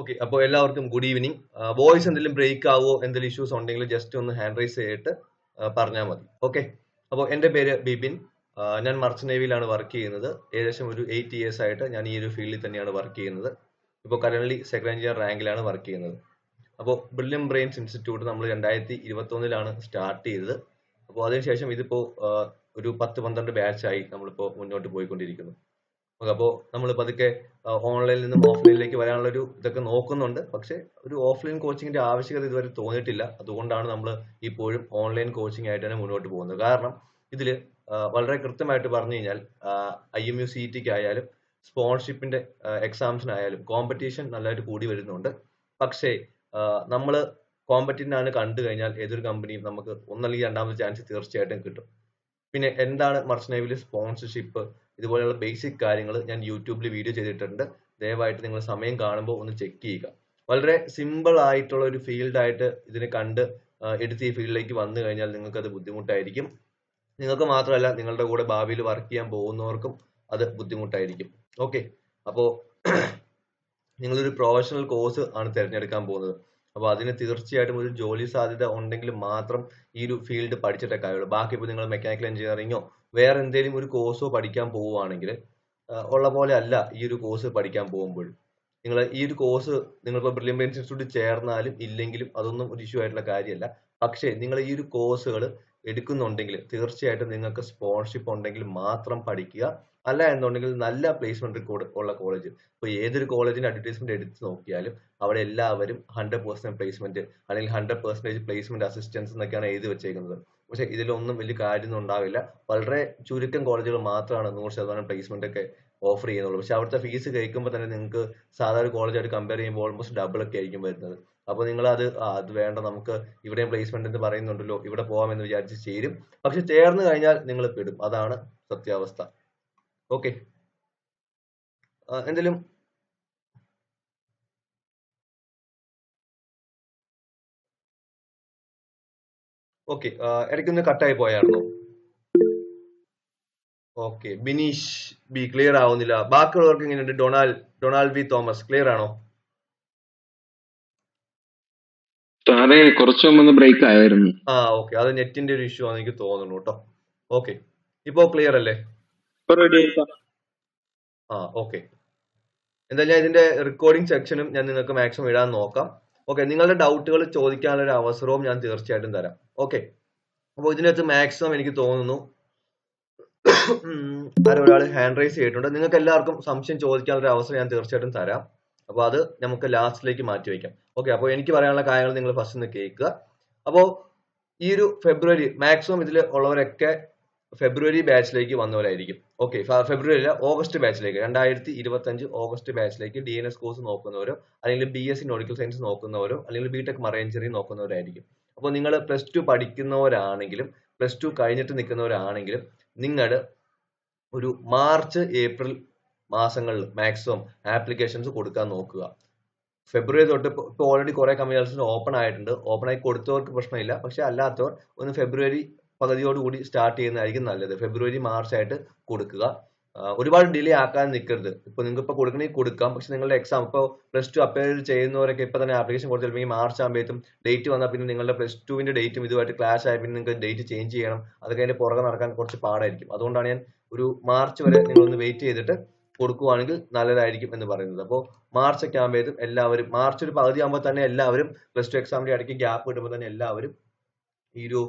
Okay, അപ്പോൾ എല്ലാവർക്കും good evening. Voice എന്തെങ്കിലും ബ്രേക്ക് ആവോ, എന്തെങ്കിലും ഇഷ്യൂസ് ഉണ്ടെങ്കിൽ ജസ്റ്റ് ഒന്ന് ഹാൻഡ് റൈസ് ചെയ്തിട്ട് പറഞ്ഞാൽ മതി. ഓക്കെ, അപ്പോൾ എൻ്റെ പേര് ബിപിൻ. ഞാൻ മർച്ചന്റ് നേവിയിലാണ് വർക്ക് ചെയ്യുന്നത്. ഏകദേശം ഒരു 8 years ആയിട്ട് ഞാൻ ഈ ഒരു ഫീൽഡിൽ തന്നെയാണ് വർക്ക് ചെയ്യുന്നത്. ഇപ്പോൾ കറന്റ് സെക്കൻഡ് എഞ്ചിനീയർ റാങ്കിലാണ് വർക്ക് ചെയ്യുന്നത്. അപ്പോൾ ബ്രില്യൻ ബ്രെയിൻസ് ഇൻസ്റ്റിറ്റ്യൂട്ട് നമ്മൾ 2021 സ്റ്റാർട്ട് ചെയ്തത്. അപ്പോൾ അതിനുശേഷം ഇതിപ്പോൾ ഒരു 10-12 ബാച്ചായി നമ്മളിപ്പോൾ മുന്നോട്ട് പോയിക്കൊണ്ടിരിക്കുന്നു. അപ്പോൾ നമ്മൾ പതുക്കെ ഓൺലൈനിൽ നിന്നും ഓഫ്ലൈനിലേക്ക് വരാനുള്ള ഒരു ഇതൊക്കെ നോക്കുന്നുണ്ട്. പക്ഷെ ഒരു ഓഫ്ലൈൻ കോച്ചിങ്ങിന്റെ ആവശ്യകത ഇതുവരെ തോന്നിയിട്ടില്ല. അതുകൊണ്ടാണ് നമ്മൾ ഇപ്പോഴും ഓൺലൈൻ കോച്ചിങ് ആയിട്ട് തന്നെ മുന്നോട്ട് പോകുന്നത്. കാരണം ഇതിൽ വളരെ കൃത്യമായിട്ട് പറഞ്ഞു കഴിഞ്ഞാൽ IMU CET ആയാലും സ്പോൺസർഷിപ്പിന്റെ എക്സാംസിനായാലും കോമ്പറ്റീഷൻ നല്ലതായിട്ട് കൂടി വരുന്നുണ്ട്. പക്ഷേ നമ്മൾ കോമ്പറ്റീഷൻ ആണ് കണ്ടു കഴിഞ്ഞാൽ ഏതൊരു കമ്പനിയും നമുക്ക് ഒന്നല്ലെങ്കിൽ രണ്ടാമത്തെ ചാൻസ് തീർച്ചയായിട്ടും കിട്ടും. പിന്നെ എന്താണ് മർച്ചന്റ് നേവിയിലെ സ്പോൺസർഷിപ്പ്, ഇതുപോലെയുള്ള ബേസിക് കാര്യങ്ങൾ ഞാൻ യൂട്യൂബിൽ വീഡിയോ ചെയ്തിട്ടുണ്ട്. ദയവായിട്ട് നിങ്ങൾ സമയം കാണുമ്പോൾ ഒന്ന് ചെക്ക് ചെയ്യുക. വളരെ സിമ്പിൾ ആയിട്ടുള്ള ഒരു ഫീൽഡായിട്ട് ഇതിനെ കണ്ട് എടുത്ത് ഈ ഫീൽഡിലേക്ക് വന്നു കഴിഞ്ഞാൽ നിങ്ങൾക്ക് അത് ബുദ്ധിമുട്ടായിരിക്കും. നിങ്ങൾക്ക് മാത്രമല്ല, നിങ്ങളുടെ കൂടെ ഭാവിയിൽ വർക്ക് ചെയ്യാൻ പോകുന്നവർക്കും അത് ബുദ്ധിമുട്ടായിരിക്കും. ഓക്കെ, അപ്പോൾ നിങ്ങളൊരു പ്രൊഫഷണൽ കോഴ്സ് ആണ് തിരഞ്ഞെടുക്കാൻ പോകുന്നത്. അപ്പോൾ അതിന് തീർച്ചയായിട്ടും ഒരു ജോലി സാധ്യത ഉണ്ടെങ്കിൽ മാത്രം ഈ ഒരു ഫീൽഡ് പഠിച്ചിട്ടേ കാര്യമുള്ളൂ. ബാക്കി ഇപ്പോൾ നിങ്ങൾ മെക്കാനിക്കൽ എഞ്ചിനീയറിങ്ങോ വേറെ എന്തെങ്കിലും ഒരു കോഴ്സോ പഠിക്കാൻ പോവുകയാണെങ്കിൽ ഉള്ള പോലെ അല്ല ഈ ഒരു കോഴ്സ് പഠിക്കാൻ പോകുമ്പോൾ. നിങ്ങൾ ഈ ഒരു കോഴ്സ് നിങ്ങളിപ്പോൾ ബ്രില്യൻ ബ്രെയിൻസ് ഇൻസ്റ്റിറ്റ്യൂട്ടിൽ ചേർന്നാലും ഇല്ലെങ്കിലും അതൊന്നും ഒരു ഇഷ്യൂ ആയിട്ടുള്ള കാര്യമല്ല. പക്ഷേ നിങ്ങൾ ഈ ഒരു കോഴ്സുകൾ എടുക്കുന്നുണ്ടെങ്കിൽ തീർച്ചയായിട്ടും നിങ്ങൾക്ക് സ്പോൺസർഷിപ്പ് ഉണ്ടെങ്കിൽ മാത്രം പഠിക്കുക. അല്ല എന്നുണ്ടെങ്കിൽ നല്ല പ്ലേസ്മെന്റ് ഉള്ള കോളേജ്, ഇപ്പോൾ ഏതൊരു കോളേജിന്റെ അഡ്വർടൈസ്മെന്റ് എടുത്ത് നോക്കിയാലും അവിടെ എല്ലാവരും 100% പ്ലേസ്മെന്റ് അല്ലെങ്കിൽ 100% പ്ലേസ്മെന്റ് അസിസ്റ്റൻസ് എന്നൊക്കെയാണ് എഴുതി വെച്ചേക്കുന്നത്. പക്ഷെ ഇതിലൊന്നും വലിയ കാര്യമൊന്നും ഉണ്ടാവില്ല. വളരെ ചുരുക്കം കോളേജുകൾ മാത്രമാണ് 100% പ്ലേസ്മെന്റ് ഒക്കെ ഓഫർ ചെയ്യുന്നുള്ളൂ. പക്ഷെ അവിടുത്തെ ഫീസ് കഴിക്കുമ്പോൾ തന്നെ നിങ്ങൾക്ക് സാധാരണ കോളേജായിട്ട് കമ്പയർ ചെയ്യുമ്പോൾ ഓൾമോസ്റ്റ് ഡബിൾ ഒക്കെ ആയിരിക്കും വരുന്നത്. അപ്പോൾ നിങ്ങൾ അത് വേണ്ട, നമുക്ക് ഇവിടെയും പ്ലേസ്മെന്റ് എന്ന് പറയുന്നുണ്ടല്ലോ, ഇവിടെ പോകാമെന്ന് വിചാരിച്ച് ചേരും. പക്ഷെ ചേർന്ന് കഴിഞ്ഞാൽ നിങ്ങൾ പെടും. അതാണ് സത്യാവസ്ഥ. ഓക്കെ, എന്തെങ്കിലും ഓക്കെ, ഇടയ്ക്കൊന്ന് കട്ടായി പോയായിരുന്നോ? ഓക്കെ, ബിനീഷ് ബി ക്ലിയർ ആവുന്നില്ല. ബാക്കിയുള്ളവർക്ക് എങ്ങനെയുണ്ട്? ഡൊണാൾഡ് വി തോമസ് ക്ലിയർ ആണോ? സാറേ കുറച്ചു മുമ്പ് ബ്രേക്ക് ആയിരുന്നു. ഓക്കെ, അത് നെറ്റിന്റെ ഒരു ഇഷ്യൂ ആണെന്ന് എനിക്ക് തോന്നുന്നു കേട്ടോ. ഓക്കെ, ഇപ്പോ ക്ലിയർ അല്ലേ? ഓക്കെ, എന്തായാലും ഇതിന്റെ റെക്കോർഡിംഗ് സെക്ഷനും ഞാൻ നിങ്ങൾക്ക് മാക്സിമം ഇടാൻ നോക്കാം. ഓക്കെ, നിങ്ങളുടെ ഡൗട്ടുകൾ ചോദിക്കാനുള്ള ഒരു അവസരവും ഞാൻ തീർച്ചയായിട്ടും തരാം. ഓക്കെ, അപ്പോൾ ഇതിനകത്ത് മാക്സിമം എനിക്ക് തോന്നുന്നു ഒരാൾ ഹാൻഡ് റൈസ് ചെയ്തിട്ടുണ്ട്. നിങ്ങൾക്ക് എല്ലാവർക്കും സംശയം ചോദിക്കാനുള്ള ഒരു അവസരം ഞാൻ തീർച്ചയായിട്ടും തരാം. അപ്പോൾ അത് നമുക്ക് ലാസ്റ്റിലേക്ക് മാറ്റി വയ്ക്കാം. ഓക്കെ, അപ്പോൾ എനിക്ക് പറയാനുള്ള കാര്യങ്ങൾ നിങ്ങൾ ഫസ്റ്റ് ഒന്ന് കേൾക്കുക. അപ്പോൾ ഈ ഒരു ഫെബ്രുവരി മാക്സിമം ഇതിൽ ഉള്ളവരൊക്കെ ഫെബ്രുവരി ബാച്ചിലേക്ക് വന്നവരായിരിക്കും. ഓക്കെ, ഫെബ്രുവരി അല്ല, ഓഗസ്റ്റ് ബാച്ചിലേക്ക്, 2025 ഓഗസ്റ്റ് ബാച്ചിലേക്ക് DNS കോഴ്സ് നോക്കുന്നവരോ അല്ലെങ്കിൽ BSc നോട്ടിക്കൽ സയൻസ് നോക്കുന്നവരോ അല്ലെങ്കിൽ BTech മറൈൻ എഞ്ചിനീയറിംഗ് നോക്കുന്നവരായിരിക്കും. അപ്പോൾ നിങ്ങൾ +2 പഠിക്കുന്നവരാണെങ്കിലും +2 കഴിഞ്ഞിട്ട് നിൽക്കുന്നവരാണെങ്കിലും നിങ്ങൾ ഒരു മാർച്ച് ഏപ്രിൽ മാസങ്ങളിൽ മാക്സിമം ആപ്ലിക്കേഷൻസ് കൊടുക്കാൻ നോക്കുക. ഫെബ്രുവരി തൊട്ട് ഇപ്പോൾ ഓൾറെഡി കുറെ കമ്പനീസ് ഓപ്പൺ ആയിട്ടുണ്ട്. ഓപ്പൺ ആയി കൊടുത്തവർക്ക് പ്രശ്നമില്ല. പക്ഷെ അല്ലാത്തവർ ഒന്ന് ഫെബ്രുവരി പകുതിയോടുകൂടി സ്റ്റാർട്ട് ചെയ്യുന്നതായിരിക്കും നല്ലത്. ഫെബ്രുവരി മാർച്ച് ആയിട്ട് കൊടുക്കുക. ഒരുപാട് ഡിലേ ആക്കാൻ നിൽക്കരുത്. ഇപ്പൊ നിങ്ങൾക്ക് ഇപ്പൊ കൊടുക്കണമെങ്കിൽ കൊടുക്കാം. പക്ഷെ നിങ്ങളുടെ എക്സാം ഇപ്പോൾ +2 അപ്പയർ ചെയ്യുന്നവരൊക്കെ ഇപ്പൊ തന്നെ ആപ്ലിക്കേഷൻ കൊടുത്ത് ചിലപ്പോൾ മാർച്ച് ആകുമ്പോഴേക്കും ഡേറ്റ് വന്നാൽ പിന്നെ നിങ്ങളുടെ +2വിന്റെ ഡേറ്റും ഇതുമായിട്ട് ക്ലാഷ് ആയി പിന്നെ നിങ്ങൾക്ക് ഡേറ്റ് ചേഞ്ച് ചെയ്യണം. അതൊക്കെ അതിന്റെ പുറകെ നടക്കാൻ കുറച്ച് പാടായിരിക്കും. അതുകൊണ്ടാണ് ഞാൻ ഒരു മാർച്ച് വരെ നിങ്ങളൊന്ന് വെയിറ്റ് ചെയ്തിട്ട് കൊടുക്കുവാണെങ്കിൽ നല്ലതായിരിക്കും എന്ന് പറയുന്നത്. അപ്പോൾ മാർച്ച് ഒക്കെ ആകുമ്പോഴേക്കും എല്ലാവരും, മാർച്ച് ഒരു പകുതി ആകുമ്പോൾ തന്നെ എല്ലാവരും +2 എക്സാമിന്റെ ഇടയ്ക്ക് ഗ്യാപ്പ് കിട്ടുമ്പോൾ തന്നെ എല്ലാവരും ഈ ഒരു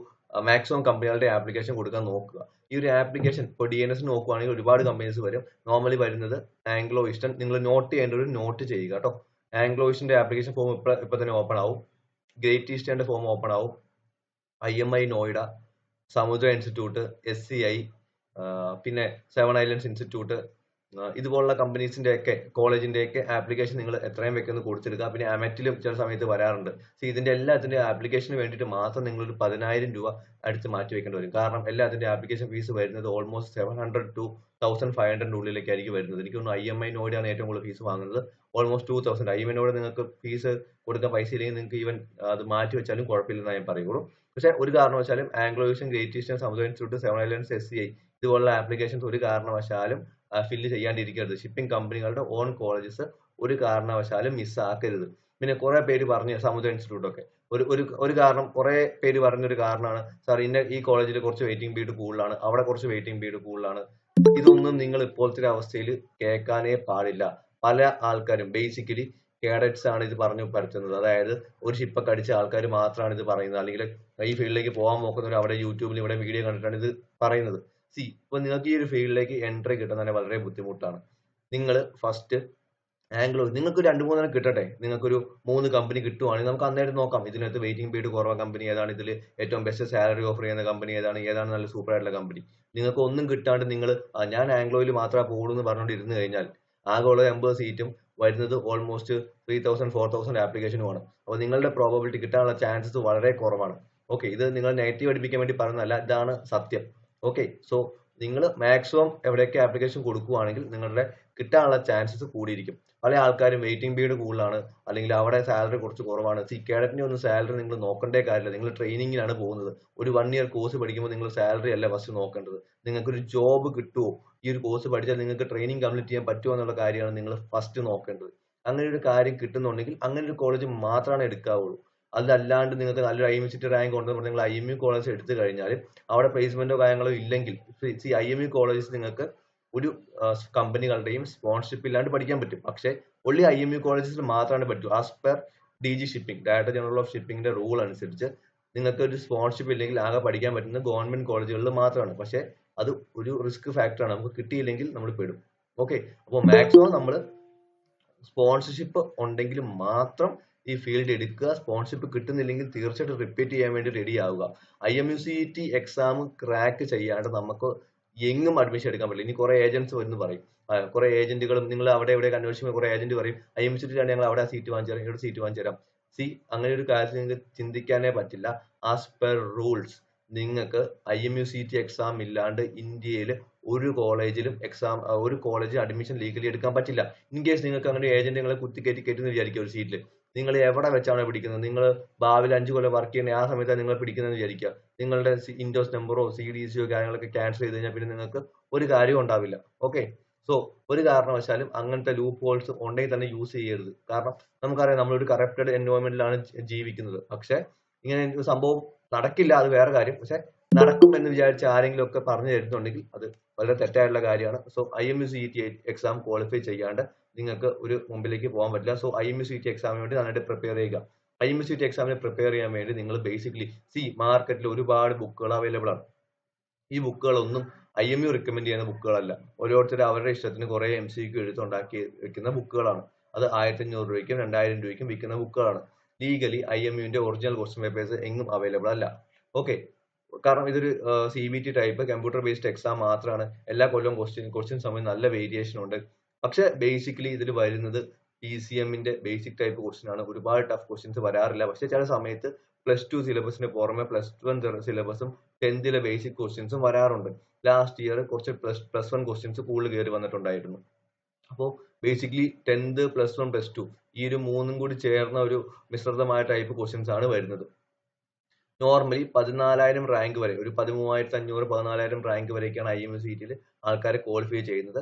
മാക്സിമം കമ്പനികളുടെ ആപ്ലിക്കേഷൻ കൊടുക്കാൻ നോക്കുക. ഈ ഒരു ആപ്ലിക്കേഷൻ ഇപ്പോൾ DNS നോക്കുവാണെങ്കിൽ ഒരുപാട് കമ്പനീസ് വരും. നോർമലി വരുന്നത് ആംഗ്ലോ ഈസ്റ്റേൺ. നിങ്ങൾ നോട്ട് ചെയ്യേണ്ട ഒരു നോട്ട് ചെയ്യുക കേട്ടോ. ആംഗ്ലോ ഈസ്റ്റേന്റെ ആപ്ലിക്കേഷൻ ഫോം ഇപ്പൊ തന്നെ ഓപ്പൺ ആവും. ഗ്രേറ്റ് ഈസ്റ്റേന്റെ ഫോം ഓപ്പൺ ആവും. IMI നോയിഡ, സമുദ്ര ഇൻസ്റ്റിറ്റ്യൂട്ട്, SCI, പിന്നെ 7 ഐലൻഡ്സ് ഇൻസ്റ്റിറ്റ്യൂട്ട്, ഇതുപോലുള്ള കമ്പനീസിന്റെ ഒക്കെ കോളേജിന്റെ ഒക്കെ ആപ്ലിക്കേഷൻ നിങ്ങൾ എത്രയും വെക്കുന്ന കൊടുത്തെടുക്കുക. പിന്നെ അമെറ്റിലും ചില സമയത്ത് വരാറുണ്ട്. ഇതിന്റെ എല്ലാത്തിന്റെ ആപ്ലിക്കേഷന് വേണ്ടിയിട്ട് മാത്രം നിങ്ങൾ ഒരു 10,000 രൂപ അടുത്ത് മാറ്റി വെക്കേണ്ടി വരും. കാരണം എല്ലാത്തിന്റെ ആപ്ലിക്കേഷൻ ഫീസ് വരുന്നത് ഓൾമോസ്റ്റ് 700 to 1,500 ഉള്ളിലേക്കായിരിക്കും വരുന്നത്. എനിക്ക് തോന്നുന്നു IMI നോയിഡാണ് ഏറ്റവും കൂടുതൽ ഫീസ് വാങ്ങുന്നത്. ഓൾമോസ്റ്റ് 2,000. IMI നോയിഡ് നിങ്ങൾക്ക് ഫീസ് കൊടുക്കാൻ പൈസ ഇല്ലെങ്കിൽ നിങ്ങൾക്ക് ഈവൻ അത് മാറ്റി വെച്ചാലും കുഴപ്പമില്ലെന്ന് ഞാൻ പറയുള്ളൂ. പക്ഷെ ഒരു കാരണവശാലും ആംഗ്ലോ ഈസ്റ്റേൺ, ഗ്രേറ്റ് ഈസ്റ്റേൺ, സമുദ്ര ഇൻസ്റ്റിറ്റ്യൂട്ട്, 7 ഐലൻഡ്സ്, SCI ഇതുപോലുള്ള ആപ്ലിക്കേഷൻസ് ഒരു കാരണവശാലും ഫില്ല് ചെയ്യാണ്ടിരിക്കരുത്. ഷിപ്പിംഗ് കമ്പനികളുടെ ഓൺ കോളേജസ് ഒരു കാരണവശാലും മിസ്സാക്കരുത്. പിന്നെ കുറെ പേര് പറഞ്ഞു സമുദ്ര ഇൻസ്റ്റിറ്റ്യൂട്ട് ഒക്കെ ഒരു കാരണം, കുറെ പേര് പറഞ്ഞൊരു കാരണമാണ് സാർ ഈ കോളേജിൽ കുറച്ച് വെയിറ്റിംഗ് പീരീഡ് കൂടുതലാണ്, അവിടെ കുറച്ച് വെയിറ്റിംഗ് പീരീഡ് കൂടുതലാണ്. ഇതൊന്നും നിങ്ങൾ ഇപ്പോഴത്തെ അവസ്ഥയിൽ കേൾക്കാനേ പാടില്ല. പല ആൾക്കാരും ബേസിക്കലി കേഡറ്റ്സ് ആണ് ഇത് പറഞ്ഞു പരത്തുന്നത്. അതായത് ഒരു ഷിപ്പൊക്കെ അടിച്ച ആൾക്കാർ മാത്രമാണ് ഇത് പറയുന്നത്, അല്ലെങ്കിൽ ഈ ഫീൽഡിലേക്ക് പോകാൻ നോക്കുന്നവർ അവിടെ യൂട്യൂബിൽ ഇവിടെ വീഡിയോ കണ്ടിട്ടാണ് ഇത് പറയുന്നത്. ഇപ്പൊ നിങ്ങൾക്ക് ഈ ഒരു ഫീൽഡിലേക്ക് എൻട്രി കിട്ടുന്നതിന് വളരെ ബുദ്ധിമുട്ടാണ്. നിങ്ങൾ ഫസ്റ്റ് ആംഗ്ലോ നിങ്ങൾക്ക് 2-3 കിട്ടട്ടെ, നിങ്ങൾക്കൊരു 3 കമ്പനി കിട്ടുവാണെങ്കിൽ നമുക്ക് അന്നേരം നോക്കാം ഇതിനകത്ത് വെയിറ്റിംഗ് പീരീഡ് കുറവ് കമ്പനി ഏതാണ്, ഇതിൽ ഏറ്റവും ബെസ്റ്റ് സാലറി ഓഫർ ചെയ്യുന്ന കമ്പനി ഏതാണ് നല്ല സൂപ്പർ ആയിട്ടുള്ള കമ്പനി. നിങ്ങൾക്ക് ഒന്നും കിട്ടാണ്ട് നിങ്ങൾ ഞാൻ ആംഗ്ലോയിൽ മാത്രമേ പോകുള്ളൂ എന്ന് പറഞ്ഞുകൊണ്ട് ഇരുന്ന് കഴിഞ്ഞാൽ ആകെ ഉള്ള 80 സീറ്റും വരുന്നത് ഓൾമോസ്റ്റ് 3000-4000 ആപ്ലിക്കേഷനുമാണ്. അപ്പോൾ നിങ്ങളുടെ പ്രോബബിലിറ്റി കിട്ടാനുള്ള ചാൻസസ് വളരെ കുറവാണ്. ഓക്കെ, ഇത് നിങ്ങൾ നെഗറ്റീവ് അടിപ്പിക്കാൻ വേണ്ടി പറയുന്നതല്ല, ഇതാണ് സത്യം. ഓക്കെ, സോ നിങ്ങൾ മാക്സിമം എവിടെയൊക്കെ ആപ്ലിക്കേഷൻ കൊടുക്കുവാണെങ്കിൽ നിങ്ങളുടെ കിട്ടാനുള്ള ചാൻസസ് കൂടിയിരിക്കും. പല ആൾക്കാരും വെയിറ്റിംഗ് പീരീഡ് കൂടുതലാണ്, അല്ലെങ്കിൽ അവിടെ സാലറി കുറച്ച് കുറവാണ്. കേഡറ്റിന്റെ ഒന്നും സാലറി നിങ്ങൾ നോക്കേണ്ടേ കാര്യമില്ല. നിങ്ങൾ ട്രെയിനിങ്ങിനാണ് പോകുന്നത്. ഒരു 1 ഇയർ കോഴ്സ് പഠിക്കുമ്പോൾ നിങ്ങൾ സാലറി അല്ല ഫസ്റ്റ് നോക്കേണ്ടത്. നിങ്ങൾക്കൊരു ജോബ് കിട്ടുമോ, ഈ ഒരു കോഴ്സ് പഠിച്ചാൽ നിങ്ങൾക്ക് ട്രെയിനിങ് കംപ്ലീറ്റ് ചെയ്യാൻ പറ്റുമോ എന്നുള്ള കാര്യമാണ് നിങ്ങൾ ഫസ്റ്റ് നോക്കേണ്ടത്. അങ്ങനെ ഒരു കാര്യം കിട്ടുന്നുണ്ടെങ്കിൽ അങ്ങനെ ഒരു കോളേജ് മാത്രമാണ് എടുക്കാവുള്ളൂ. അതല്ലാണ്ട് നിങ്ങൾക്ക് നല്ലൊരു IMU റാങ്ക് ഉണ്ടെന്ന് നിങ്ങൾ IMU കോളേജ് എടുത്തു കഴിഞ്ഞാൽ അവിടെ പ്ലേസ്മെന്റോ കാര്യങ്ങളോ ഇല്ലെങ്കിൽ IMU കോളേജസ് നിങ്ങൾക്ക് ഒരു കമ്പനികളുടെയും സ്പോൺസർഷിപ്പ് ഇല്ലാണ്ട് പഠിക്കാൻ പറ്റും. പക്ഷേ ഒള്ളി IMU കോളേജസിൽ മാത്രമാണ് പറ്റൂ. As per DG shipping, director general of ഷിപ്പിംഗിന്റെ റൂൾ അനുസരിച്ച് നിങ്ങൾക്ക് ഒരു സ്പോൺസർഷിപ്പ് ഇല്ലെങ്കിൽ ആകെ പഠിക്കാൻ പറ്റുന്നത് ഗവൺമെന്റ് കോളേജുകളിൽ മാത്രമാണ്. പക്ഷേ അത് ഒരു റിസ്ക് ഫാക്ടറാണ്. നമുക്ക് കിട്ടിയില്ലെങ്കിൽ നമ്മൾ പെടും. ഓക്കെ, അപ്പോൾ മാക്സിമം നമ്മൾ സ്പോൺസർഷിപ്പ് ഉണ്ടെങ്കിൽ മാത്രം ഈ ഫീൽഡ് എടുക്കുക. സ്പോൺസർഷിപ്പ് കിട്ടുന്നില്ലെങ്കിൽ തീർച്ചയായിട്ടും റിപ്പീറ്റ് ചെയ്യാൻ വേണ്ടി റെഡി ആവുക. IMUCET എക്സാം ക്രാക്ക് ചെയ്യാണ്ട് നമുക്ക് എങ്ങും അഡ്മിഷൻ എടുക്കാൻ പറ്റില്ല. ഇനി കുറെ ഏജന്റ്സ് വരുന്നു പറയും, കുറെ ഏജന്റുകളും നിങ്ങൾ അവിടെ ഇവിടെ അന്വേഷിക്കുമ്പോൾ കുറെ ഏജന്റ് പറയും IMUCET ആണ് ഞങ്ങൾ അവിടെ സീറ്റ് വാങ്ങിച്ചു തരാം, ഇവിടെ സീറ്റ് വാങ്ങിച്ചു തരാം. അങ്ങനെ ഒരു കാര്യത്തിൽ നിങ്ങൾക്ക് ചിന്തിക്കാനേ പറ്റില്ല. ആസ് പെർ റൂൾസ് നിങ്ങൾക്ക് IMUCET എക്സാം ഇല്ലാണ്ട് ഇന്ത്യയിൽ ഒരു കോളേജിലും ഒരു കോളേജിൽ അഡ്മിഷൻ ലീഗലി എടുക്കാൻ പറ്റില്ല. ഇൻ കേസ് നിങ്ങൾക്ക് അങ്ങനെ ഏജന്റ് നിങ്ങളെ കയറ്റുന്ന വിചാരിക്കുക ഒരു സീറ്റിൽ, നിങ്ങൾ എവിടെ വെച്ചാണ് പിടിക്കുന്നത്, നിങ്ങൾ ഭാവിയിൽ 5 കൊല്ലം വർക്ക് ചെയ്യുന്ന ആ സമയത്താണ് നിങ്ങൾ പിടിക്കുന്നതെന്ന് വിചാരിക്കുക. നിങ്ങളുടെ ഇൻഡോസ് നമ്പറോ CDCO കാര്യങ്ങളൊക്കെ ക്യാൻസൽ ചെയ്ത് കഴിഞ്ഞാൽ പിന്നെ നിങ്ങൾക്ക് ഒരു കാര്യവും ഉണ്ടാവില്ല. ഓക്കെ, സോ ഒരു കാരണവശാലും അങ്ങനത്തെ ലൂപ്പ് ഹോൾസ് ഉണ്ടെങ്കിൽ തന്നെ യൂസ് ചെയ്യരുത്. കാരണം നമുക്കറിയാം നമ്മളൊരു കറപ്റ്റഡ് എൻവയോൺമെന്റിലാണ് ജീവിക്കുന്നത്. പക്ഷെ ഇങ്ങനെ ഒരു സംഭവം നടക്കില്ല, അത് വേറെ കാര്യം. പക്ഷെ നടക്കും എന്ന് വിചാരിച്ച് ആരെങ്കിലും ഒക്കെ പറഞ്ഞു തരുന്നുണ്ടെങ്കിൽ അത് വളരെ തെറ്റായിട്ടുള്ള കാര്യമാണ്. സോ IMUCET എക്സാം ക്വാളിഫൈ ചെയ്യാണ്ട് നിങ്ങൾക്ക് ഒരു മുമ്പിലേക്ക് പോകാൻ പറ്റില്ല. സോ IMUCET എക്സാമിന് വേണ്ടി നന്നായിട്ട് പ്രിപ്പയർ ചെയ്യുക. IMUCET എക്സാമിന് പ്രിപ്പയർ ചെയ്യാൻ വേണ്ടി നിങ്ങൾ ബേസിക്കലി മാർക്കറ്റിൽ ഒരുപാട് ബുക്കുകൾ അവൈലബിൾ ആണ്. ഈ ബുക്കുകളൊന്നും IMU റെക്കമെൻഡ് ചെയ്യുന്ന ബുക്കുകളല്ല. ഓരോരുത്തർ അവരുടെ ഇഷ്ടത്തിന് കുറെ MCQ എഴുത്തുണ്ടാക്കി വെക്കുന്ന ബുക്കുകളാണ്. അത് 1500 രൂപയ്ക്കും 2000 രൂപയ്ക്കും വിൽക്കുന്ന ബുക്കുകളാണ്. ലീഗലി IMUന്റെ ഒറിജിനൽ ക്വസ്റ്റ്യൻ പേപ്പേഴ്സ് എങ്ങും അവൈലബിൾ അല്ല. ഓക്കെ, കാരണം ഇതൊരു CBT type computer based exam മാത്രമാണ്. എല്ലാ കൊല്ലവും ക്വസ്റ്റ്യൻ സമയം നല്ല വേരിയേഷൻ ഉണ്ട്. പക്ഷെ ബേസിക്കലി ഇതിൽ വരുന്നത് PCMന്റെ ബേസിക് ടൈപ്പ് ക്വസ്റ്റ്യൻ ആണ്. ഒരുപാട് ടഫ് ക്വസ്റ്റ്യൻസ് വരാറില്ല. പക്ഷെ ചില സമയത്ത് +2 സിലബസിന് പുറമെ +1 സിലബസും 10th ബേസിക് ക്വസ്റ്റ്യൻസും വരാറുണ്ട്. ലാസ്റ്റ് ഇയർ കുറച്ച് +1 ക്വസ്റ്റ്യൻസ് കൂടുതൽ കയറി വന്നിട്ടുണ്ടായിരുന്നു. അപ്പോൾ ബേസിക്കലി 10th +1 +2 ഈ ഒരു മൂന്നും കൂടി ചേർന്ന ഒരു മിശ്രിതമായ ടൈപ്പ് ക്വസ്റ്റ്യൻസ് ആണ് വരുന്നത്. നോർമലി 14,000 റാങ്ക് വരെ, ഒരു 13,500 14,000 റാങ്ക് വരെയൊക്കെയാണ് IMUCET ആൾക്കാരെ ക്വാളിഫൈ ചെയ്യുന്നത്.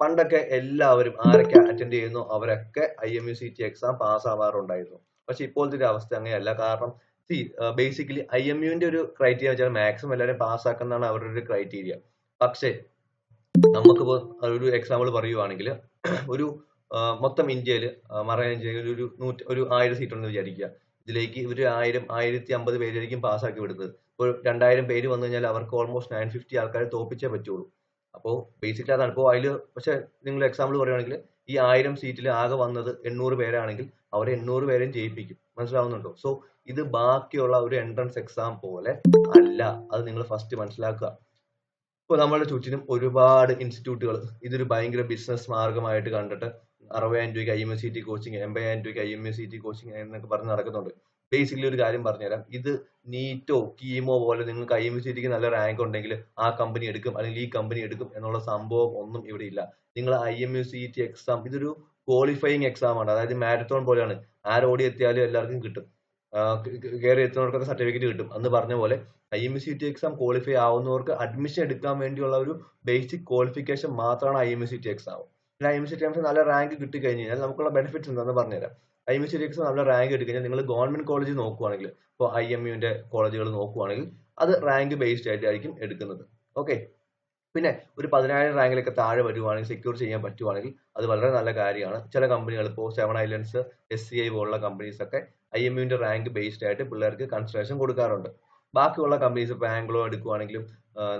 പണ്ടൊക്കെ എല്ലാവരും ആരൊക്കെ അറ്റൻഡ് ചെയ്യുന്നു അവരൊക്കെ IMUCET എക്സാം പാസ് ആവാറുണ്ടായിരുന്നു. പക്ഷെ ഇപ്പോഴത്തെ ഒരു അവസ്ഥ അങ്ങനെയല്ല. കാരണം ബേസിക്കലി IMUന്റെ ഒരു ക്രൈറ്റീരിയ വെച്ചാൽ മാക്സിമം എല്ലാവരും പാസ്സാക്കുന്നതാണ് അവരുടെ ഒരു ക്രൈറ്റീരിയ. പക്ഷേ നമുക്കിപ്പോ ഒരു എക്സാമ്പിൾ പറയുവാണെങ്കിൽ ഒരു മൊത്തം ഇന്ത്യയിൽ മറൈൻ എഞ്ചിനീയറിംഗ് ഒരു 1000 സീറ്റ് ഉണ്ടെന്ന് വിചാരിക്കുക. ഇതിലേക്ക് ഇവര് 1050 പേരായിരിക്കും പാസ്സാക്കി വിടുന്നത്. ഇപ്പോൾ 2000 പേര് വന്നു കഴിഞ്ഞാൽ അവർക്ക് ഓൾമോസ്റ്റ് 950 ആൾക്കാരെ തോപ്പിച്ചേ പറ്റുള്ളൂ. അപ്പോൾ ബേസിക്കലി അതാണ്. ഇപ്പോൾ അതിൽ പക്ഷെ നിങ്ങൾ എക്സാമ്പിൾ പറയുകയാണെങ്കിൽ ഈ 1000 സീറ്റിൽ ആകെ വന്നത് 800 പേരാണെങ്കിൽ അവരെ 800 പേരെയും ജയിപ്പിക്കും. മനസ്സിലാവുന്നുണ്ടോ? സോ ഇത് ബാക്കിയുള്ള ഒരു എൻട്രൻസ് എക്സാം പോലെ അല്ല. അത് നിങ്ങൾ ഫസ്റ്റ് മനസ്സിലാക്കുക. ഇപ്പോൾ നമ്മുടെ ചുറ്റിനും ഒരുപാട് ഇൻസ്റ്റിറ്റ്യൂട്ടുകൾ ഇതൊരു ഭയങ്കര ബിസിനസ് മാർഗമായിട്ട് കണ്ടിട്ട് 60,000 രൂപയ്ക്ക് IMUCET കോച്ചിങ്, 80,000 രൂപയ്ക്ക് IMUCET കോച്ചിങ് എന്നൊക്കെ പറഞ്ഞ് നടക്കുന്നുണ്ട്. ബേസിക്കലി ഒരു കാര്യം പറഞ്ഞുതരാം. ഇത് നീറ്റോ കീമോ പോലെ നിങ്ങൾക്ക് IMUCETക്ക് നല്ല റാങ്ക് ഉണ്ടെങ്കിൽ ആ കമ്പനി എടുക്കും അല്ലെങ്കിൽ ഈ കമ്പനി എടുക്കും എന്നുള്ള സംഭവം ഒന്നും ഇവിടെ ഇല്ല. നിങ്ങൾ IMUCET എക്സാം ഇതൊരു ക്വാളിഫയിങ് എക്സാം ആണ്. അതായത് മാരത്തോൺ പോലെയാണ്. ആരോടി എത്തിയാലും എല്ലാവർക്കും കിട്ടും. കയറി എത്തുന്നവർക്കൊക്കെ സർട്ടിഫിക്കറ്റ് കിട്ടും എന്ന് പറഞ്ഞ പോലെ IMUCET എക്സാം ക്വാളിഫൈ ആവുന്നവർക്ക് അഡ്മിഷൻ എടുക്കാൻ വേണ്ടിയുള്ള ഒരു ബേസിക് ക്വാളിഫിക്കേഷൻ മാത്രമാണ് IMUCET എക്സാം. IMCT എക്സാം നല്ല റാങ്ക് കിട്ടിക്കഴിഞ്ഞാൽ നമുക്കുള്ള ബെനിഫിറ്റ്സ് എന്താണെന്ന് പറഞ്ഞുതരാം. IMCT എക്സാം നല്ല റാങ്ക് കിട്ടിക്കഴിഞ്ഞാൽ നിങ്ങൾ ഗവൺമെന്റ് കോളേജ് നോക്കുവാണെങ്കിൽ, ഇപ്പോൾ IMUന്റെ കോളേജുകൾ നോക്കുവാണെങ്കിൽ അത് റാങ്ക് ബേസ്ഡ് ആയിട്ടായിരിക്കും എടുക്കുന്നത്. ഓക്കെ. പിന്നെ ഒരു 10,000 റാങ്കിലൊക്കെ താഴെ വരുവാണെങ്കിൽ, സെക്യൂർ ചെയ്യാൻ പറ്റുവാണെങ്കിൽ അത് വളരെ നല്ല കാര്യമാണ്. ചില കമ്പനികൾ ഇപ്പോൾ 7 ഐലൻഡ്സ്, SCI പോലുള്ള കമ്പനീസ് ഒക്കെ IMUന്റെ റാങ്ക് ബേസ്ഡ് ആയിട്ട് പിള്ളേർക്ക് കൺസിഡറേഷൻ കൊടുക്കാറുണ്ട്. ബാക്കിയുള്ള കമ്പനീസ് ബാംഗ്ലൂർ എടുക്കുവാണെങ്കിലും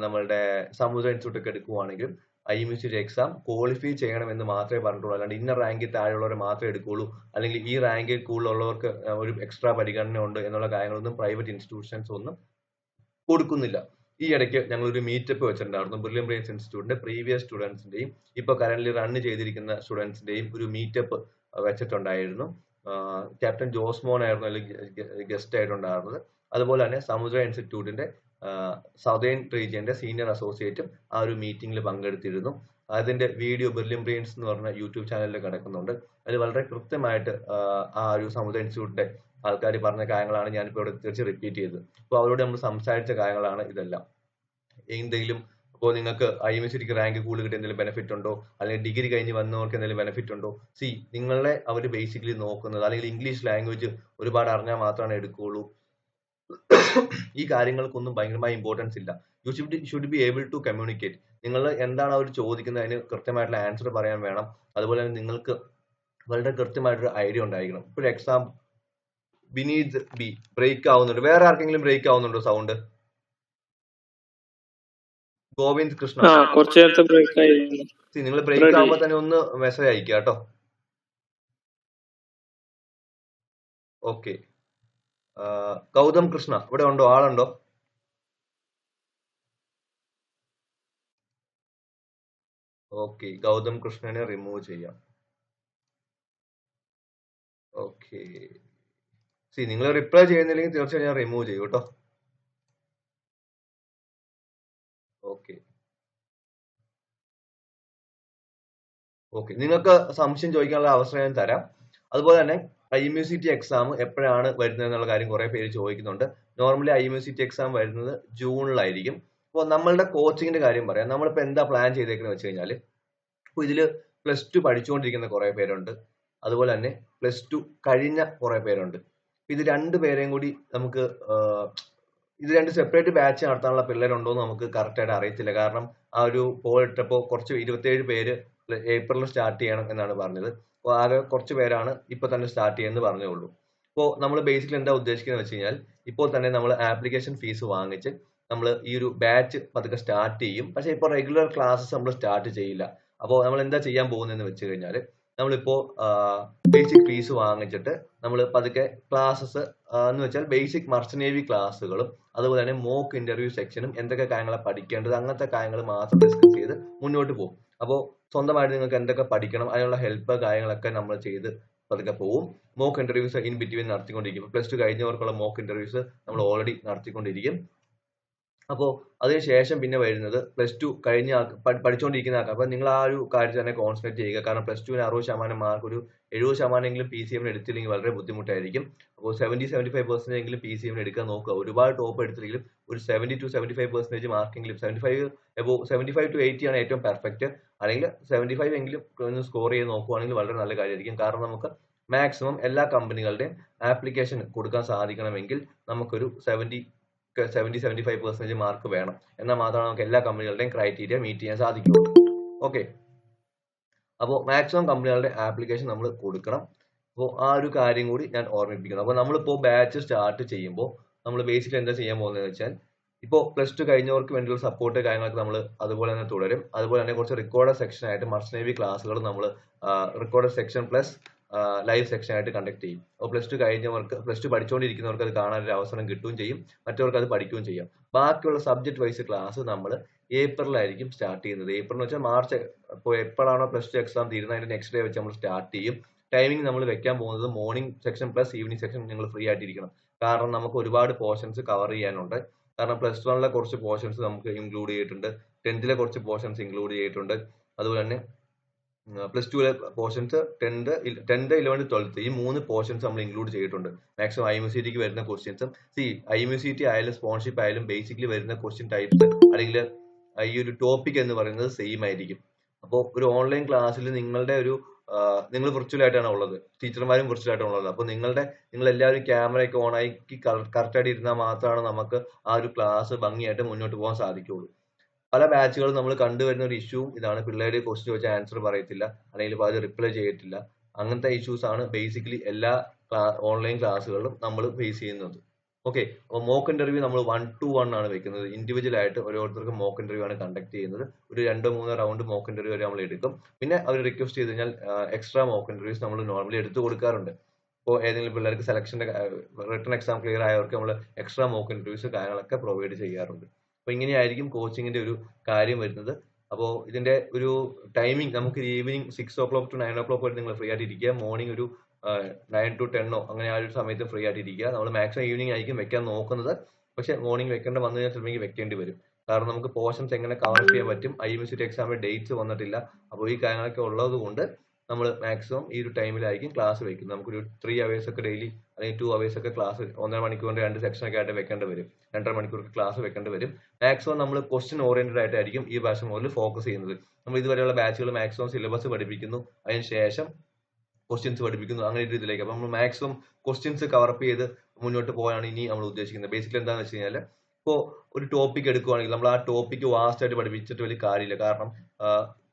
നമ്മളുടെ സമുദ്ര ഇൻസ്റ്റിറ്റ്യൂട്ട് ഒക്കെ എടുക്കുവാണെങ്കിലും IMCT എക്സാം ക്വാളിഫൈ ചെയ്യണമെന്ന് മാത്രമേ പറഞ്ഞിട്ടുള്ളൂ. അല്ലാണ്ട് ഇന്ന റാങ്കിൽ താഴെയുള്ളവരെ മാത്രമേ എടുക്കുകയുള്ളൂ, അല്ലെങ്കിൽ ഈ റാങ്കിൽ കൂടുതലുള്ളവർക്ക് ഒരു എക്സ്ട്രാ പരിഗണന ഉണ്ട് എന്നുള്ള കാര്യങ്ങളൊന്നും പ്രൈവറ്റ് ഇൻസ്റ്റിറ്റ്യൂഷൻസ് ഒന്നും കൊടുക്കുന്നില്ല. ഈ ഇടയ്ക്ക് ഞങ്ങൾ ഒരു മീറ്റപ്പ് വെച്ചിട്ടുണ്ടായിരുന്നു. ബ്രില്യൻ ബ്രെയിൻസ് ഇൻസ്റ്റിറ്റ്യൂട്ടിന്റെ പ്രീവിയസ് സ്റ്റുഡൻസിന്റെയും ഇപ്പൊ കറന്റ് റൺ ചെയ്തിരിക്കുന്ന സ്റ്റുഡൻസിന്റെയും ഒരു മീറ്റപ്പ് വെച്ചിട്ടുണ്ടായിരുന്നു. ക്യാപ്റ്റൻ ജോസ്മോൻ ആയിരുന്നു അതിൽ ഗസ്റ്റ് ആയിട്ടുണ്ടായിരുന്നത്. അതുപോലെ തന്നെ സമുദ്ര ഇൻസ്റ്റിറ്റ്യൂട്ടിന്റെ സൗതേൺ റീജിയന്റെ സീനിയർ അസോസിയേറ്റും ആ ഒരു മീറ്റിംഗിൽ പങ്കെടുത്തിരുന്നു. അതിന്റെ വീഡിയോ ബ്രില്യൻ ബ്രെയിൻസ് എന്ന് പറഞ്ഞ യൂട്യൂബ് ചാനലിൽ കിടക്കുന്നുണ്ട്. അതിൽ വളരെ കൃത്യമായിട്ട് ആ ഒരു സമുദ്ര ഇൻസ്റ്റിറ്റ്യൂട്ടിന്റെ ആൾക്കാർ പറഞ്ഞ കാര്യങ്ങളാണ് ഞാനിപ്പോൾ ഇവിടെ തിരിച്ച് റിപ്പീറ്റ് ചെയ്തത്. അപ്പോൾ അവരോട് നമ്മൾ സംസാരിച്ച കാര്യങ്ങളാണ് ഇതെല്ലാം. എന്തെങ്കിലും ഇപ്പോൾ നിങ്ങൾക്ക് IMCTക്ക് റാങ്ക് കൂടുതൽ കിട്ടിയ എന്തെങ്കിലും ബെനിഫിറ്റ് ഉണ്ടോ, അല്ലെങ്കിൽ ഡിഗ്രി കഴിഞ്ഞ് വന്നവർക്ക് എന്തെങ്കിലും ബെനിഫിറ്റ് ഉണ്ടോ? നിങ്ങളെ അവർ ബേസിക്കലി നോക്കുന്നത്, അല്ലെങ്കിൽ ഇംഗ്ലീഷ് ലാംഗ്വേജ് ഒരുപാട് അറിഞ്ഞാൽ മാത്രമാണ് എടുക്കുകയുള്ളൂ, ഈ കാര്യങ്ങൾക്കൊന്നും ഭയങ്കരമായ ഇമ്പോർട്ടൻസ് ഇല്ല. You should be able to communicate. നിങ്ങൾ എന്താണ് അവർ ചോദിക്കുന്നത് അതിന് കൃത്യമായിട്ടുള്ള ആൻസർ പറയാൻ വേണം. അതുപോലെ തന്നെ നിങ്ങൾക്ക് വളരെ കൃത്യമായിട്ടൊരു ഐഡിയ ഉണ്ടായിരിക്കണം. ഇപ്പോൾ എക്സാം വിനീത് ബി ബ്രേക്ക് ആവുന്നുണ്ട്. വേറെ ആർക്കെങ്കിലും ബ്രേക്ക് ആവുന്നുണ്ടോ സൗണ്ട്? ഗോവിന്ദ് കൃഷ്ണ, കുറച്ചു നേരത്തെ ബ്രേക്ക് ആയിരുന്നു. നിങ്ങൾ ബ്രേക്ക് ആവുമ്പോ തന്നെ ഒന്ന് മെസ്സേജ് അയക്കുക കേട്ടോ. ഓക്കെ. ഗൗതം കൃഷ്ണ ഇവിടെ ഉണ്ടോ? ആളുണ്ടോ? ഓക്കെ, ഗൗതം കൃഷ്ണനെ റിമൂവ് ചെയ്യാം. ഓക്കെ. നിങ്ങൾ റിപ്ലൈ ചെയ്യുന്നില്ലെങ്കിൽ തീർച്ചയായും ഞാൻ റിമൂവ് ചെയ്യും കേട്ടോ. ഓക്കെ. ഓക്കെ, നിങ്ങൾക്ക് സംശയം ചോദിക്കാനുള്ള അവസരം ഞാൻ തരാം. അതുപോലെ തന്നെ IMCT എക്സാം എപ്പോഴാണ് വരുന്നത് എന്നുള്ള കാര്യം കുറെ പേര് ചോദിക്കുന്നുണ്ട്. നോർമലി IMCT എക്സാം വരുന്നത് ജൂണിലായിരിക്കും. അപ്പോൾ നമ്മളുടെ കോച്ചിങ്ങിന്റെ കാര്യം പറയാം. നമ്മളിപ്പോൾ എന്താ പ്ലാൻ ചെയ്തേക്കുന്നത് വെച്ച് കഴിഞ്ഞാൽ, ഇപ്പോൾ ഇതിൽ +2 പഠിച്ചുകൊണ്ടിരിക്കുന്ന കുറെ പേരുണ്ട്, അതുപോലെ തന്നെ +2 കഴിഞ്ഞ കുറെ പേരുണ്ട്. ഇത് രണ്ടുപേരെയും കൂടി നമുക്ക് ഇത് രണ്ട് സെപ്പറേറ്റ് ബാച്ച് നടത്താനുള്ള പിള്ളേരുണ്ടോ എന്ന് നമുക്ക് കറക്റ്റ് ആയിട്ട് അറിയത്തില്ല. കാരണം ആ ഒരു പോൾ ഇട്ടപ്പോൾ കുറച്ച് 27 പേര് ഏപ്രിലിൽ സ്റ്റാർട്ട് ചെയ്യണം എന്നാണ് പറഞ്ഞത്. അപ്പോൾ ആകെ കുറച്ച് പേരാണ് ഇപ്പൊ തന്നെ സ്റ്റാർട്ട് ചെയ്യുന്നത് പറഞ്ഞേ ഉള്ളൂ. അപ്പോൾ നമ്മൾ ബേസിക്കലി എന്താ ഉദ്ദേശിക്കുന്നത് വെച്ച് കഴിഞ്ഞാൽ, ഇപ്പോൾ തന്നെ നമ്മൾ ആപ്ലിക്കേഷൻ ഫീസ് വാങ്ങിച്ച് നമ്മൾ ഈ ഒരു ബാച്ച് പതുക്കെ സ്റ്റാർട്ട് ചെയ്യും. പക്ഷെ ഇപ്പോൾ റെഗുലർ ക്ലാസ്സസ് നമ്മൾ സ്റ്റാർട്ട് ചെയ്യില്ല. അപ്പോൾ നമ്മൾ എന്താ ചെയ്യാൻ പോകുന്നതെന്ന് വെച്ച് കഴിഞ്ഞാൽ, നമ്മളിപ്പോ ബേസിക് ഫീസ് വാങ്ങിച്ചിട്ട് നമ്മൾ പതുക്കെ ക്ലാസ്സസ് എന്ന് വെച്ചാൽ ബേസിക് മർച്ചന്റ് നേവി ക്ലാസ്സുകളും അതുപോലെ തന്നെ മോക്ക് ഇന്റർവ്യൂ സെക്ഷനും എന്തൊക്കെ കാര്യങ്ങളാണ് പഠിക്കേണ്ടത് അങ്ങനത്തെ കാര്യങ്ങൾ മാത്രം ഡിസ്കസ് ചെയ്ത് മുന്നോട്ട് പോകും. അപ്പോൾ സ്വന്തമായിട്ട് നിങ്ങൾക്ക് എന്തൊക്കെ പഠിക്കണം അതിനുള്ള ഹെൽപ്പ് കാര്യങ്ങളൊക്കെ നമ്മൾ ചെയ്ത് പതുക്കെ പോവും. മോക്ക് ഇന്റർവ്യൂസ് ഇൻ ബിറ്റ്വീൻ നടത്തിക്കൊണ്ടിരിക്കും. +2 കഴിഞ്ഞവർക്കുള്ള മോക്ക് ഇന്റർവ്യൂസ് നമ്മൾ ഓൾറെഡി നടത്തിക്കൊണ്ടിരിക്കും. അപ്പോൾ അതിനുശേഷം പിന്നെ വരുന്നത് +2 കഴിഞ്ഞ പഠിച്ചുകൊണ്ടിരിക്കുന്ന ആൾക്കാർ. അപ്പോൾ നിങ്ങൾ ആ ഒരു കാര്യത്തിൽ തന്നെ കോൺസെൻട്രേറ്റ് ചെയ്യുക. കാരണം +2ന് 60% മാർക്ക്, ഒരു 70% PCM എടുത്തില്ലെങ്കിൽ വളരെ ബുദ്ധിമുട്ടായിരിക്കും. അപ്പോൾ 70-75% എങ്കിലും PCM എടുക്കാൻ നോക്കുക. ഒരുപാട് ടോപ്പ് എടുത്തില്ലെങ്കിലും ഒരു 70-75% മാർക്കെങ്കിലും, 75 to 80 ആണ് ഏറ്റവും പെർഫെക്റ്റ്. അല്ലെങ്കിൽ 75 എങ്കിലും ഒന്ന് സ്കോർ ചെയ്ത് നോക്കുവാണെങ്കിൽ വളരെ നല്ല കാര്യമായിരിക്കും. കാരണം നമുക്ക് മാക്സിമം എല്ലാ കമ്പനികളുടെയും ആപ്ലിക്കേഷൻ കൊടുക്കാൻ സാധിക്കണമെങ്കിൽ നമുക്കൊരു 70-75% മാർക്ക് വേണം. എന്നാൽ മാത്രമേ നമുക്ക് എല്ലാ കമ്പനികളുടെയും ക്രൈറ്റീരിയ മീറ്റ് ചെയ്യാൻ സാധിക്കുള്ളൂ. ഓക്കെ. അപ്പോൾ മാക്സിമം കമ്പനികളുടെ ആപ്ലിക്കേഷൻ നമ്മൾ കൊടുക്കണം. അപ്പോൾ ആ ഒരു കാര്യം കൂടി ഞാൻ ഓർമ്മിപ്പിക്കണം. അപ്പോൾ നമ്മളിപ്പോൾ ബാച്ച് സ്റ്റാർട്ട് ചെയ്യുമ്പോൾ നമ്മൾ ബേസിക്കലി എന്താ ചെയ്യാൻ പോകുന്നതെന്ന് വെച്ചാൽ, ഇപ്പോൾ +2 കഴിഞ്ഞവർക്ക് വേണ്ടിയുള്ള സപ്പോർട്ട് കാര്യങ്ങളൊക്കെ നമ്മൾ അതുപോലെ തന്നെ തുടരും. അതുപോലെ തന്നെ കുറച്ച് റെക്കോർഡ് സെക്ഷൻ ആയിട്ട് മർച്ചന്റ് നേവി ക്ലാസ്സുകൾ നമ്മൾ record section plus live section ആയിട്ട് കണ്ടക്ട് ചെയ്യും. അപ്പോൾ +2 കഴിഞ്ഞവർക്ക്, +2 പഠിച്ചുകൊണ്ടിരിക്കുന്നവർക്ക് അത് കാണാനൊരു അവസരം കിട്ടുകയും ചെയ്യും, മറ്റവർക്ക് അത് പഠിക്കുകയും ചെയ്യാം. ബാക്കിയുള്ള സബ്ജക്ട് വൈസ് ക്ലാസ് നമ്മൾ ഏപ്രിലായിരിക്കും സ്റ്റാർട്ട് ചെയ്യുന്നത്. ഏപ്രിൽ എന്ന് വെച്ചാൽ മാർച്ച്. ഇപ്പോൾ എപ്പോഴാണോ +2 എക്സാം തീരുന്നത് അതിന്റെ നെക്സ്റ്റ് ഡേ വെച്ച് നമ്മൾ സ്റ്റാർട്ട് ചെയ്യും. ടൈമിംഗ് നമ്മൾ വെക്കാൻ പോകുന്നത് morning section plus evening section നിങ്ങൾ ഫ്രീ ആയിട്ടിരിക്കണം. കാരണം നമുക്ക് ഒരുപാട് പോർഷൻസ് കവർ ചെയ്യാനുണ്ട്. കാരണം +1 കുറച്ച് പോർഷൻസ് നമുക്ക് ഇൻക്ലൂഡ് ചെയ്തിട്ടുണ്ട്, 10th കുറച്ച് പോർഷൻസ് ഇൻക്ലൂഡ് ചെയ്തിട്ടുണ്ട്. അതുപോലെ തന്നെ +2 പോർഷൻസ് 10th, 11th, 12th ഈ 3 പോർഷൻസ് നമ്മൾ ഇൻക്ലൂഡ് ചെയ്തിട്ടുണ്ട്. മാക്സിമം IMCTക്ക് വരുന്ന ക്വസ്റ്റ്യൻസും IMCT ആയാലും സ്പോൺഷിപ്പ് ആയാലും ബേസിക്കലി വരുന്ന ക്വസ്റ്റ്യൻ ടൈപ്സ് അല്ലെങ്കിൽ ഈ ഒരു ടോപ്പിക് എന്ന് പറയുന്നത് സെയിം ആയിരിക്കും. അപ്പോൾ ഒരു ഓൺലൈൻ ക്ലാസ്സിൽ നിങ്ങളുടെ ഒരു നിങ്ങൾ വിർച്വൽ ആയിട്ടാണ് ഉള്ളത്, ടീച്ചർമാരും വിർച്വൽ ആയിട്ടാണ് ഉള്ളത്. അപ്പോൾ നിങ്ങൾ എല്ലാവരും ക്യാമറയൊക്കെ ഓൺ ആക്കി കറക്റ്റ് ആയിട്ട് ഇരുന്നാൽ മാത്രമാണ് നമുക്ക് ആ ഒരു ക്ലാസ് ഭംഗിയായിട്ട് മുന്നോട്ട് പോകാൻ സാധിക്കുള്ളൂ. പല ബാച്ചുകളും നമ്മൾ കണ്ടുവരുന്ന ഒരു ഇഷ്യൂ ഇതാണ്, പിള്ളേർ ക്വസ്റ്റ്യൻ ചോദിച്ചാൽ ആൻസർ പറയത്തില്ല, അല്ലെങ്കിൽ അത് റിപ്ലൈ ചെയ്യത്തില്ല. അങ്ങനത്തെ ഇഷ്യൂസ് ആണ് ബേസിക്കലി എല്ലാ ഓൺലൈൻ ക്ലാസ്സുകളിലും നമ്മൾ ഫേസ് ചെയ്യുന്നത്. ഓക്കെ, അപ്പോൾ മോക്ക് ഇന്റർവ്യൂ നമ്മൾ 1 to 1 ആണ് വെക്കുന്നത്. ഇൻഡിവിജ്വൽ ആയിട്ട് ഓരോരുത്തർക്കും മോക്ക് ഇന്റർവ്യൂ ആണ് കണ്ടക്ട് ചെയ്യുന്നത്. ഒരു 2-3 റൗണ്ട് മോക്ക് ഇന്റർവ്യൂ വരെ നമ്മൾ എടുക്കും. പിന്നെ അവർ റിക്വസ്റ്റ് ചെയ്ത് കഴിഞ്ഞാൽ എക്സ്ട്രാ മോക്ക് ഇന്റർവ്യൂസ് നമ്മൾ നോർമലി എടുത്തു കൊടുക്കാറുണ്ട്. ഇപ്പോൾ ഏതെങ്കിലും പിള്ളേർക്ക് സെലക്ഷന്റെ റിട്ടൺ എക്സാം ക്ലിയർ ആയവർക്ക് നമ്മൾ എക്സ്ട്രാ മോക്ക് ഇന്റർവ്യൂസ് കാര്യങ്ങളൊക്കെ പ്രൊവൈഡ് ചെയ്യാറുണ്ട്. അപ്പോൾ ഇങ്ങനെയായിരിക്കും കോച്ചിങ്ങിന്റെ ഒരു കാര്യം വരുന്നത്. അപ്പോൾ ഇതിന്റെ ഒരു ടൈമിംഗ് നമുക്ക് ഈവനിങ് 6 o'clock to 9 o'clock വരെ നിങ്ങൾ ഫ്രീ ആയിട്ട് ഇരിക്കുക. മോർണിംഗ് ഒരു 9 to 10 അങ്ങനെ ആ ഒരു സമയത്ത് ഫ്രീ ആയിട്ട് ഇരിക്കുക. നമ്മൾ മാക്സിമം ഈവനിങ് ആയിരിക്കും വെക്കാൻ നോക്കുന്നത്. പക്ഷെ മോർണിംഗ് വെക്കേണ്ട വന്നു കഴിഞ്ഞാൽ ചിലപ്പോൾ വെക്കേണ്ടി വരും. കാരണം നമുക്ക് പോർഷൻസ് എങ്ങനെ കവർ ചെയ്യാൻ പറ്റും, IMCT എക്സാമിന്റെ ഡേറ്റ്സ് വന്നിട്ടില്ല. അപ്പോൾ ഈ കാര്യങ്ങളൊക്കെ ഉള്ളത് കൊണ്ട് നമ്മൾ മാക്സിമം ഈ ഒരു ടൈമിലായിരിക്കും ക്ലാസ് വെക്കുന്നത്. നമുക്കൊരു 3 hours ഒക്കെ ഡെയിലി അല്ലെങ്കിൽ 2 hours ഒക്കെ ക്ലാസ് 1.5 മണിക്കൂറിന്റെ 2 സെക്ഷൻ ഒക്കെ ആയിട്ട് വെക്കേണ്ടി വരും. 2.5 മണിക്കൂർ ക്ലാസ് വെക്കേണ്ടി വരും. മാക്സിമം നമ്മൾ ക്വസ്റ്റ്യൻ ഓറിയന്റഡ് ആയിട്ടായിരിക്കും ഈ ബാച്ച് മുതൽ ഫോക്കസ് ചെയ്യുന്നത്. നമ്മൾ ഇതുവരെയുള്ള ബാച്ചുകൾ മാക്സിമം സിലബസ് പഠിപ്പിക്കുന്നു, അതിനുശേഷം ക്വസ്റ്റ്യൻസ് പഠിപ്പിക്കുന്നു, അങ്ങനെ ഒരു ഇതിലേക്ക്. അപ്പൊ നമ്മൾ മാക്സിമം ക്വസ്റ്റ്യൻസ് കവറപ്പ് ചെയ്ത് മുന്നോട്ട് പോകാനാണ് ഇനി നമ്മൾ ഉദ്ദേശിക്കുന്നത്. ബേസിക്കലി എന്താണെന്ന് വെച്ച് കഴിഞ്ഞാൽ, ഇപ്പോൾ ഒരു ടോപ്പിക് എടുക്കുകയാണെങ്കിൽ നമ്മൾ ആ ടോപ്പിക്ക് വാസ്റ്റ് ആയിട്ട് പഠിപ്പിച്ചിട്ട് വലിയ കാര്യമില്ല. കാരണം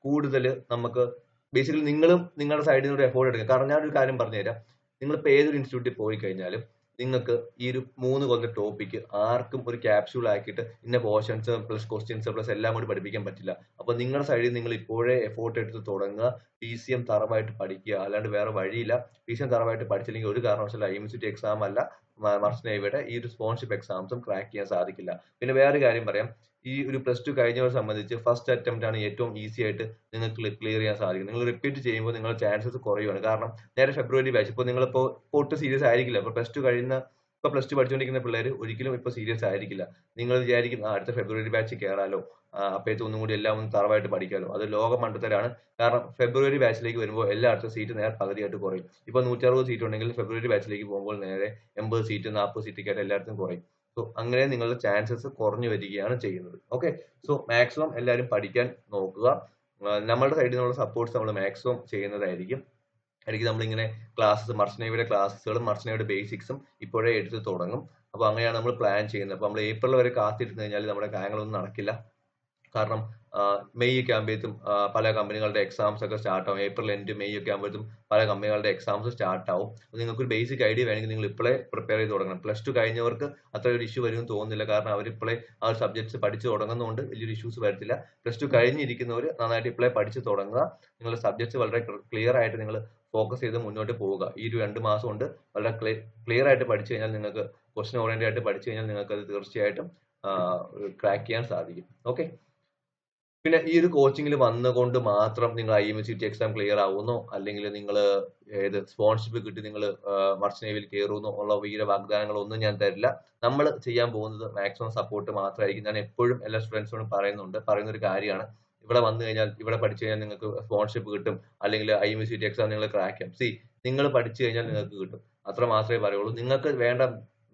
കൂടുതൽ നമുക്ക് ബേസിക്കലി നിങ്ങളും നിങ്ങളുടെ സൈഡിൽ നിന്ന് ഒരു എഫോർട്ട് എടുക്കുക. കാരണം ഞാനൊരു കാര്യം പറഞ്ഞുതരാം, നിങ്ങളിപ്പോൾ ഏതൊരു ഇൻസ്റ്റിറ്റ്യൂട്ടിൽ പോയി കഴിഞ്ഞാലും നിങ്ങൾക്ക് ഈ ഒരു 3 കൊല്ലത്തെ ടോപ്പിക്ക് ആർക്കും ഒരു ക്യാപ്സ്യൂൾ ആക്കിയിട്ട് ഇന്ന പോർഷൻസ് പ്ലസ് ക്വസ്റ്റ്യൻസ് പ്ലസ് എല്ലാം കൂടി പഠിപ്പിക്കാൻ പറ്റില്ല. അപ്പൊ നിങ്ങളുടെ സൈഡിൽ നിങ്ങൾ ഇപ്പോഴേ എഫോർട്ട് എടുത്ത് തുടങ്ങുക, PCM തറവായിട്ട് പഠിക്കുക, അല്ലാണ്ട് വേറെ വഴിയില്ല. PCM തറവായിട്ട് പഠിച്ചില്ലെങ്കിൽ ഒരു കാരണവശാലും IMCT എക്സാം അല്ല മർച്ചന്റ് നേവിയുടെ ഈ ഒരു സ്പോൺഷിപ്പ് എക്സാംസും ക്രാക്ക് ചെയ്യാൻ സാധിക്കില്ല. പിന്നെ വേറെ കാര്യം പറയാം, ഈ ഒരു +2 കഴിഞ്ഞവരെ സംബന്ധിച്ച് ഫസ്റ്റ് അറ്റംപ്റ്റ് ആണ് ഏറ്റവും ഈസി ആയിട്ട് നിങ്ങൾക്ക് ക്ലിയർ ചെയ്യാൻ സാധിക്കും. നിങ്ങൾ റിപ്പീറ്റ് ചെയ്യുമ്പോൾ നിങ്ങളുടെ ചാൻസസ് കുറയുകയാണ്. കാരണം നേരെ ഫെബ്രുവരി ബാച്ച്, ഇപ്പോൾ നിങ്ങളിപ്പോൾ ഒട്ടും സീരിയസ് ആയിരിക്കില്ല. ഇപ്പോൾ +2 കഴിയുന്ന ഇപ്പോൾ +2 പഠിച്ചുകൊണ്ടിരിക്കുന്ന പിള്ളേർ ഒരിക്കലും ഇപ്പോൾ സീരിയസ് ആയിരിക്കില്ല. നിങ്ങൾ വിചാരിക്കും അടുത്ത ഫെബ്രുവരി ബാച്ച് കയറാലോ, അപ്പോഴത്തെ ഒന്നും കൂടി എല്ലാം ഒന്ന് തറവായിട്ട് പഠിക്കാമല്ലോ. അത് ലോക മണ്ടത്തരാണ്. കാരണം ഫെബ്രുവരി ബാച്ചിലേക്ക് വരുമ്പോൾ എല്ലായിടത്തും സീറ്റ് നേരെ പകുതിയായിട്ട് കുറയും. ഇപ്പോൾ 160 സീറ്റ് ഉണ്ടെങ്കിൽ ഫെബ്രുവരി ബാച്ചിലേക്ക് പോകുമ്പോൾ നേരെ 80 സീറ്റ് 40 സീറ്റൊക്കെ ആയിട്ട് എല്ലായിടത്തും കുറയും. സോ അങ്ങനെ നിങ്ങളുടെ ചാൻസസ് കുറഞ്ഞു വരികയാണ് ചെയ്യുന്നത്. ഓക്കെ, സോ മാക്സിമം എല്ലാവരും പഠിക്കാൻ നോക്കുക. നമ്മളുടെ സൈഡിൽ നിന്നുള്ള സപ്പോർട്ട്സ് നമ്മൾ മാക്സിമം ചെയ്യുന്നതായിരിക്കും. ഇടയ്ക്ക് നമ്മളിങ്ങനെ ക്ലാസ്സസ് മർച്ചന്റ് നേവിയുടെ ക്ലാസ്സുകളും മർച്ചന്റ് നേവിയുടെ ബേസിക്സും ഇപ്പോഴേ എടുത്ത് തുടങ്ങും. അപ്പോൾ അങ്ങനെയാണ് നമ്മൾ പ്ലാൻ ചെയ്യുന്നത്. അപ്പോൾ നമ്മൾ ഏപ്രിൽ വരെ കാത്തിരുന്ന് കഴിഞ്ഞാൽ നമ്മുടെ കാര്യങ്ങളൊന്നും നടക്കില്ല. കാരണം മെയ് ഒക്കെ ആകുമ്പോഴത്തും പല കമ്പനികളുടെ എക്സാംസ് ഒക്കെ സ്റ്റാർട്ട് ആവും. ഏപ്രിൽ എൻഡ് മെയ് ഒക്കെ ആകുമ്പോഴത്തും പല കമ്പനികളുടെ എക്സാംസ് സ്റ്റാർട്ട് ആവും. നിങ്ങൾക്ക് ഒരു ബേസിക് ഐഡിയ വേണമെങ്കിൽ നിങ്ങൾ ഇപ്പോഴേ പ്രിപ്പയർ ചെയ്ത് തുടങ്ങണം. +2 കഴിഞ്ഞവർക്ക് അത്ര ഒരു ഇഷ്യൂ വരുമെന്ന് തോന്നുന്നില്ല. കാരണം അവർ ഇപ്പോഴേ ആ ഒരു സബ്ജക്ട്സ് പഠിച്ചു തുടങ്ങുന്നതുകൊണ്ട് വലിയൊരു ഇഷ്യൂസ് വരത്തില്ല. +2 കഴിഞ്ഞിരിക്കുന്നവർ നന്നായിട്ട് ഇപ്പോഴേ പഠിച്ചു തുടങ്ങുക. നിങ്ങളുടെ സബ്ജക്ട്സ് വളരെ ക്ലിയർ ആയിട്ട് നിങ്ങൾ ഫോക്കസ് ചെയ്ത് മുന്നോട്ട് പോവുക. ഈ ഒരു 2 മാസം കൊണ്ട് വളരെ ക്ലിയർ ആയിട്ട് പഠിച്ചു കഴിഞ്ഞാൽ നിങ്ങൾക്ക് ക്വസ്റ്റ്യൻ ഓറിയന്റഡ് ആയിട്ട് പഠിച്ചു കഴിഞ്ഞാൽ നിങ്ങൾക്ക് അത് തീർച്ചയായിട്ടും ക്രാക്ക് ചെയ്യാൻ സാധിക്കും. ഓക്കെ, പിന്നെ ഈ ഒരു കോച്ചിങ്ങിൽ വന്നുകൊണ്ട് മാത്രം നിങ്ങൾ IMCT എക്സാം ക്ലിയർ ആവുന്നോ, അല്ലെങ്കിൽ നിങ്ങൾ ഏത് സ്പോൺഷിപ്പ് കിട്ടി നിങ്ങൾ മർച്ചന്റ് നേവിയിൽ കയറുന്നോ ഉള്ള വീര വാഗ്ദാനങ്ങളൊന്നും ഞാൻ തരില്ല. നമ്മൾ ചെയ്യാൻ പോകുന്നത് മാക്സിമം സപ്പോർട്ട് മാത്രമായിരിക്കും. ഞാൻ എപ്പോഴും എല്ലാ സ്റ്റുഡൻസിനോടും പറയുന്ന ഒരു കാര്യമാണ്, ഇവിടെ വന്നു കഴിഞ്ഞാൽ ഇവിടെ പഠിച്ചു കഴിഞ്ഞാൽ നിങ്ങൾക്ക് സ്പോൺഷിപ്പ് കിട്ടും, അല്ലെങ്കിൽ IMCT എക്സാം നിങ്ങൾ ക്രാക്ക് ചെയ്യാം. നിങ്ങൾ പഠിച്ചു കഴിഞ്ഞാൽ നിങ്ങൾക്ക് കിട്ടും, അത്ര മാത്രമേ പറയുള്ളൂ. നിങ്ങൾക്ക് വേണ്ട